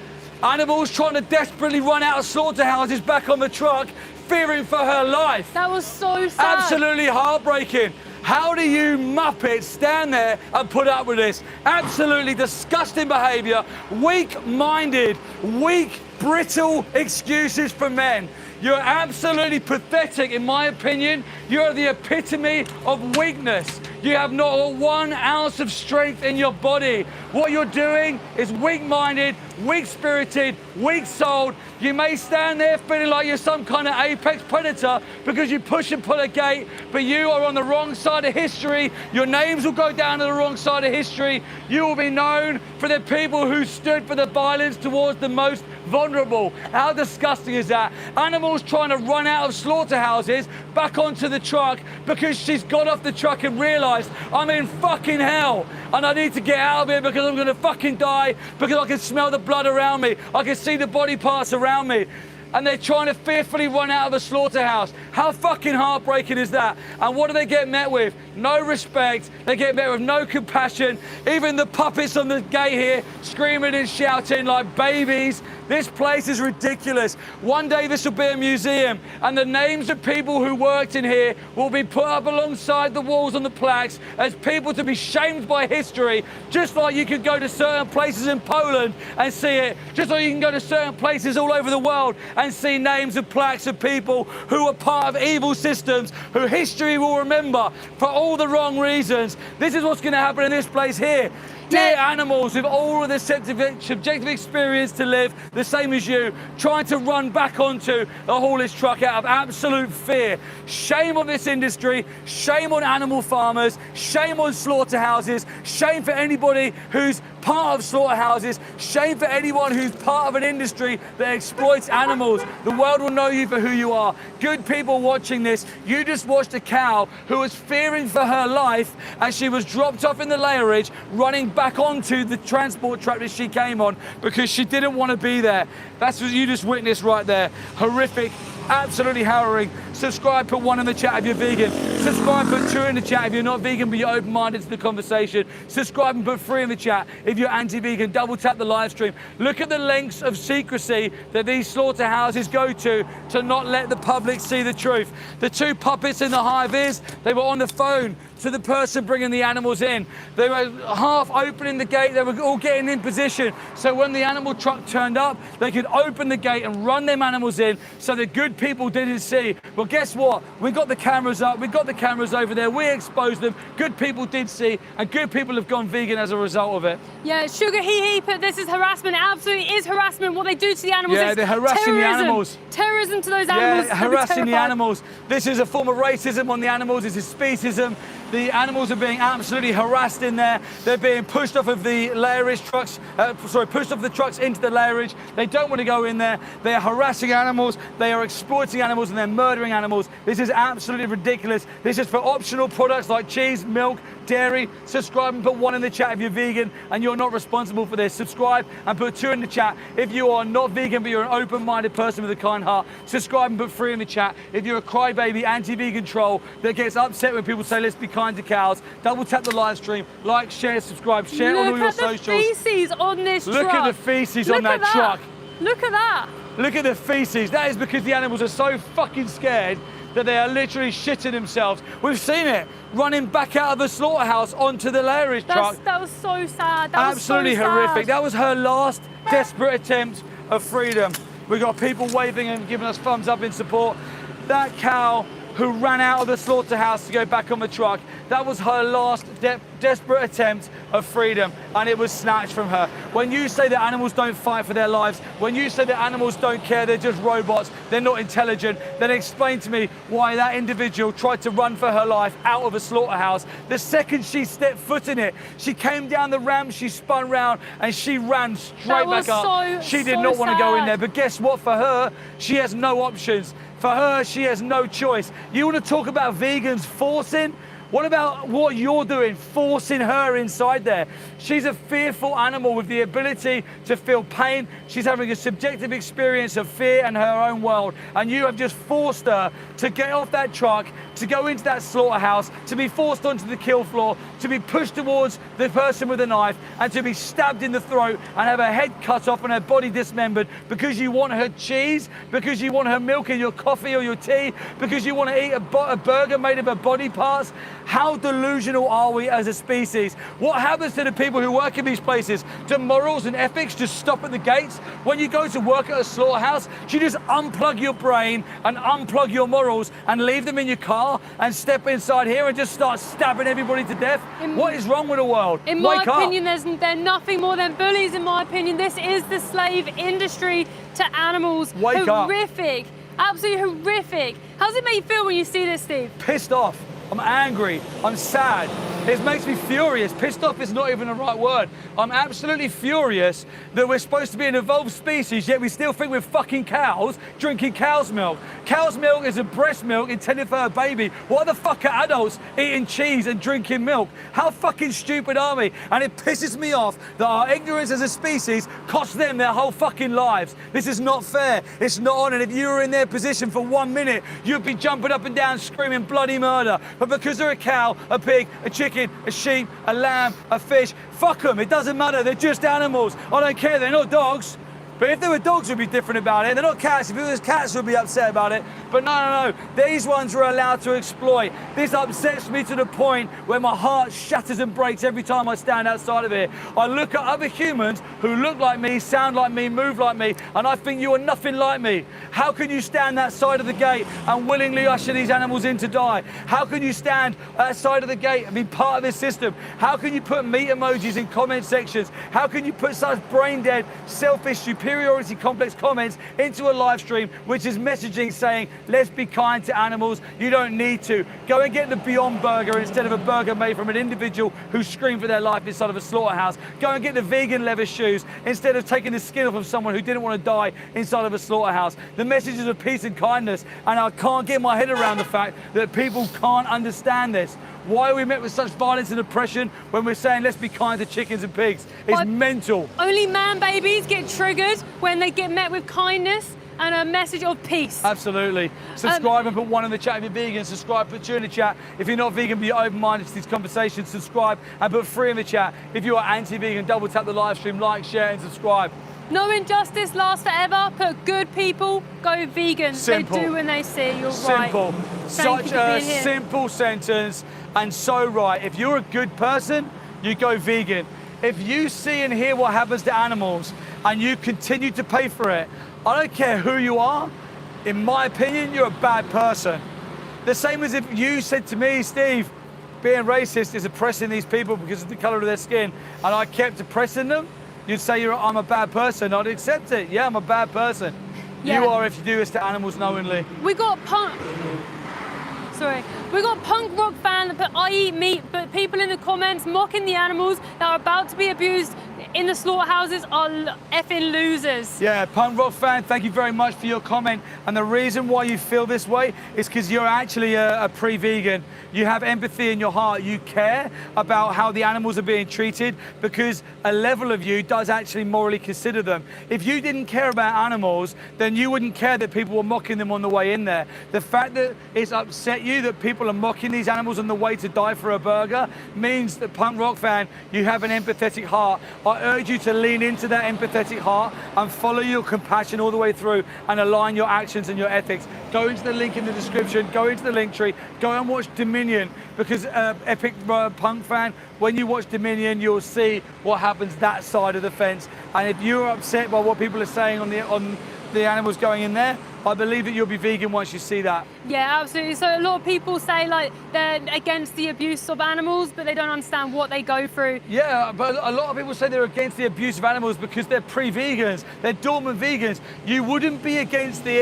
Animals trying to desperately run out of slaughterhouses back on the truck, fearing for her life. That was so sad. Absolutely heartbreaking. How do you muppets stand there and put up with this? Absolutely disgusting behaviour, weak-minded, weak, brittle excuses for men. You're absolutely pathetic, in my opinion. You're the epitome of weakness. You have not 1 ounce of strength in your body. What you're doing is weak-minded, weak-spirited, weak-souled. You may stand there feeling like you're some kind of apex predator because you push and pull a gate, but you are on the wrong side of history. Your names will go down to the wrong side of history. You will be known for the people who stood for the violence towards the most vulnerable. How disgusting is that? Animals trying to run out of slaughterhouses back onto the truck because she's got off the truck and realised I'm in fucking hell and I need to get out of here because I'm going to fucking die because I can smell the blood around me. I can see the body parts around me. And they're trying to fearfully run out of a slaughterhouse. How fucking heartbreaking is that? And what do they get met with? No respect. They get met with no compassion. Even the puppets on the gate here screaming and shouting like babies. This place is ridiculous. One day this will be a museum, and the names of people who worked in here will be put up alongside the walls on the plaques as people to be shamed by history, just like you could go to certain places in Poland and see it, just like you can go to certain places all over the world and see names and plaques of people who were part of evil systems, who history will remember for all the wrong reasons. This is what's going to happen in this place here. Dear animals with all of the subjective experience to live, the same as you, trying to run back onto a haulage truck out of absolute fear. Shame on this industry, shame on animal farmers, shame on slaughterhouses, shame for anybody who's part of slaughterhouses, shame for anyone who's part of an industry that exploits animals. The world will know you for who you are. Good people watching this, you just watched a cow who was fearing for her life as she was dropped off in the layerage, running back onto the transport truck that she came on because she didn't want to be there. That's what you just witnessed right there. Horrific, absolutely harrowing. Subscribe, put 1 in the chat if you're vegan. Subscribe, put 2 in the chat if you're not vegan but you're open-minded to the conversation. Subscribe and put 3 in the chat if you're anti-vegan. Double tap the live stream. Look at the lengths of secrecy that these slaughterhouses go to not let the public see the truth. The 2 puppets in the high vis, they were on the phone to the person bringing the animals in. They were half opening the gate, they were all getting in position. So when the animal truck turned up, they could open the gate and run them animals in so the good people didn't see. Well, guess what? We got the cameras up, we got the cameras over there, we exposed them, good people did see, and good people have gone vegan as a result of it. Yeah, Sugar Hee put this is harassment. It absolutely is harassment. What they do to the animals yeah, is they're harassing terrorism. the animals. Terrorism to those animals. Yeah, harassing the animals. This is a form of racism on the animals. This is speciesism. The animals are being absolutely harassed in there. They're being pushed off of the layerage trucks, pushed off the trucks into the layerage. They don't want to go in there. They are harassing animals. They are exploiting animals and they're murdering animals. This is absolutely ridiculous. This is for optional products like cheese, milk, dairy. Subscribe and put 1 in the chat if you're vegan and you're not responsible for this. Subscribe and put 2 in the chat if you are not vegan but you're an open-minded person with a kind heart. Subscribe and put 3 in the chat if you're a crybaby anti-vegan troll that gets upset when people say let's be kind to cows. Double tap the live stream, like, share, subscribe, share it on all your socials. Look at the feces on this truck. Look at the feces on that truck. Look at that. Look at the feces. That is because the animals are so fucking scared that they are literally shitting themselves. We've seen it running back out of the slaughterhouse onto the layerage truck. That was so sad. That absolutely was so horrific. sad. That was her last desperate attempt of freedom. We've got people waving and giving us thumbs up in support. That cow who ran out of the slaughterhouse to go back on the truck, that was her last desperate attempt of freedom, and it was snatched from her. When you say that animals don't fight for their lives, when you say that animals don't care, they're just robots, they're not intelligent, then explain to me why that individual tried to run for her life out of a slaughterhouse. The second she stepped foot in it, she came down the ramp, she spun round, and she ran straight back up. She did not want to go in there, but guess what? For her, she has no options. For her, she has no choice. You want to talk about vegans forcing? What about what you're doing, forcing her inside there? She's a fearful animal with the ability to feel pain. She's having a subjective experience of fear in her own world. And you have just forced her to get off that truck, to go into that slaughterhouse, to be forced onto the kill floor, to be pushed towards the person with a knife, and to be stabbed in the throat and have her head cut off and her body dismembered because you want her cheese, because you want her milk in your coffee or your tea, because you want to eat a burger made of her body parts. How delusional are we as a species? What happens to the people who work in these places? Do morals and ethics just stop at the gates? When you go to work at a slaughterhouse, do you just unplug your brain and unplug your morals and leave them in your car and step inside here and just start stabbing everybody to death? What is wrong with the world? In my opinion, they're nothing more than bullies, in my opinion. This is the slave industry to animals. Wake up. Horrific. Absolutely horrific. How does it make you feel when you see this, Steve? Pissed off. I'm angry, I'm sad. It makes me furious. Pissed off is not even the right word. I'm absolutely furious that we're supposed to be an evolved species, yet we still think we're fucking cows drinking cow's milk. Cow's milk is a breast milk intended for a baby. Why the fuck are adults eating cheese and drinking milk? How fucking stupid are we? And it pisses me off that our ignorance as a species costs them their whole fucking lives. This is not fair. It's not on. And if you were in their position for 1 minute, you'd be jumping up and down screaming bloody murder. But because they're a cow, a pig, a chicken, a sheep, a lamb, a fish, fuck them, it doesn't matter, they're just animals. I don't care, they're not dogs. But if they were dogs, we'd be different about it. They're not cats. If it was cats, we'd be upset about it. But no. These ones were allowed to exploit. This upsets me to the point where my heart shatters and breaks every time I stand outside of here. I look at other humans who look like me, sound like me, move like me, and I think you are nothing like me. How can you stand that side of the gate and willingly usher these animals in to die? How can you stand that side of the gate and be part of this system? How can you put meat emojis in comment sections? How can you put such brain dead, selfish, superiority complex comments into a live stream which is messaging saying, let's be kind to animals, you don't need to. Go and get the Beyond Burger instead of a burger made from an individual who screamed for their life inside of a slaughterhouse. Go and get the vegan leather shoes instead of taking the skin off of someone who didn't want to die inside of a slaughterhouse. The messages of peace and kindness, and I can't get my head around the fact that people can't understand this. Why are we met with such violence and oppression when we're saying let's be kind to chickens and pigs? It's mental. Only man babies get triggered when they get met with kindness and a message of peace. Absolutely. Subscribe and put 1 in the chat if you're vegan. Subscribe, put 2 in the chat. If you're not vegan but you're open-minded to these conversations, subscribe and put 3 in the chat. If you are anti-vegan, double tap the live stream, like, share and subscribe. No injustice lasts forever. Put good people, go vegan. Simple. They do when they see. You're Simple. right. Such a simple sentence and so right. If you're a good person, you go vegan. If you see and hear what happens to animals and you continue to pay for it, I don't care who you are, in my opinion, you're a bad person. The same as if you said to me, Steve, being racist is oppressing these people because of the color of their skin, and I kept oppressing them, you'd say I'm a bad person. I'd accept it. Yeah, I'm a bad person. Yeah. You are if you do this to animals knowingly. We got punk rock fan that put I eat meat, but people in the comments mocking the animals that are about to be abused in the slaughterhouses are effing losers. Yeah, punk rock fan, thank you very much for your comment. And the reason why you feel this way is because you're actually a pre-vegan. You have empathy in your heart. You care about how the animals are being treated because a level of you does actually morally consider them. If you didn't care about animals, then you wouldn't care that people were mocking them on the way in there. The fact that it's upset you that people are mocking these animals on the way to die for a burger means that, punk rock fan, you have an empathetic heart. I urge you to lean into that empathetic heart and follow your compassion all the way through and align your actions and your ethics. Go into the link in the description, go into the link tree, go and watch Dominion, because epic punk fan, when you watch Dominion, you'll see what happens that side of the fence. And if you're upset by what people are saying on the animals going in there, I believe that you'll be vegan once you see that. Yeah, absolutely. So a lot of people say like they're against the abuse of animals, but they don't understand what they go through. Yeah, but a lot of people say they're against the abuse of animals because they're pre-vegans, they're dormant vegans. You wouldn't be against the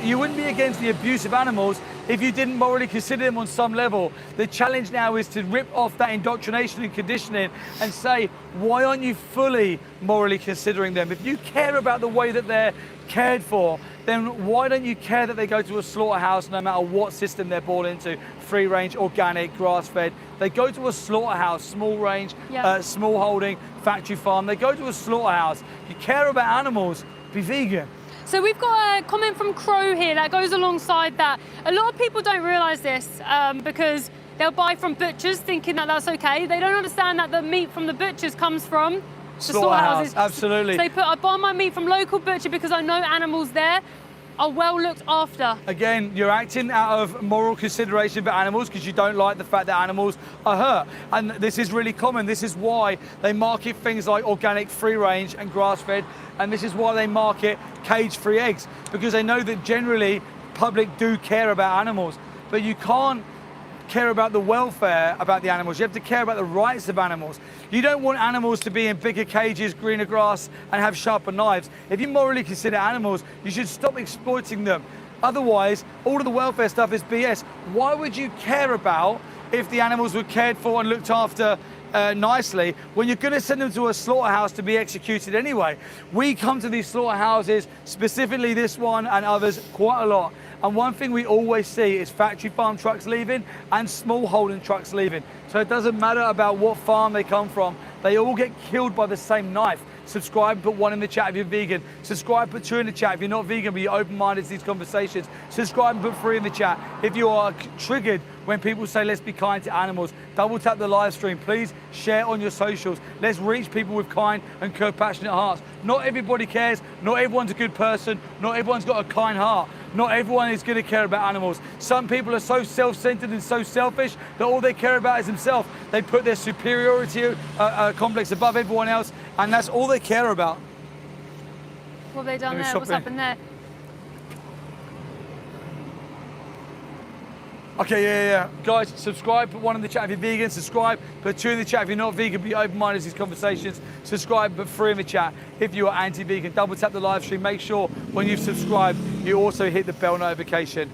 you wouldn't be against the abuse of animals if you didn't morally consider them on some level. The challenge now is to rip off that indoctrination and conditioning and say, why aren't you fully morally considering them? If you care about the way that they're cared for, then why don't you care that they go to a slaughterhouse no matter what system they're brought into? Free range, organic, grass fed. They go to a slaughterhouse, small range, small holding, factory farm. They go to a slaughterhouse. If you care about animals, be vegan. So we've got a comment from Crow here that goes alongside that. A lot of people don't realise this because they'll buy from butchers thinking that that's okay. They don't understand that the meat from the butchers comes from the slaughterhouses. Absolutely. So they put, I buy my meat from local butcher because I know animals there are well looked after. Again, you're acting out of moral consideration for animals because you don't like the fact that animals are hurt. And this is really common. This is why they market things like organic, free range and grass fed. And this is why they market cage-free eggs, because they know that generally public do care about animals. But you can't care about the welfare about the animals. You have to care about the rights of animals. You don't want animals to be in bigger cages, greener grass, and have sharper knives. If you morally consider animals, you should stop exploiting them. Otherwise, all of the welfare stuff is BS. Why would you care about if the animals were cared for and looked after nicely when you're going to send them to a slaughterhouse to be executed anyway? We come to these slaughterhouses, specifically this one and others, quite a lot. And one thing we always see is factory farm trucks leaving and small holding trucks leaving. So it doesn't matter about what farm they come from, they all get killed by the same knife. Subscribe, put 1 in the chat if you're vegan. Subscribe, put 2 in the chat if you're not vegan but you're open-minded to these conversations. Subscribe and put 3 in the chat if you are triggered when people say let's be kind to animals. Double tap the live stream. Please share on your socials. Let's reach people with kind and compassionate hearts. Not everybody cares. Not everyone's a good person. Not everyone's got a kind heart. Not everyone is going to care about animals. Some people are so self-centered and so selfish that all they care about is themselves. They put their superiority complex above everyone else, and that's all they care about. What have they done there? What's happened there? Okay, yeah. Guys, subscribe, put 1 in the chat if you're vegan, subscribe, put 2 in the chat if you're not vegan, be open-minded to these conversations, subscribe, put 3 in the chat if you are anti-vegan. Double tap the live stream, make sure when you've subscribed, you also hit the bell notification.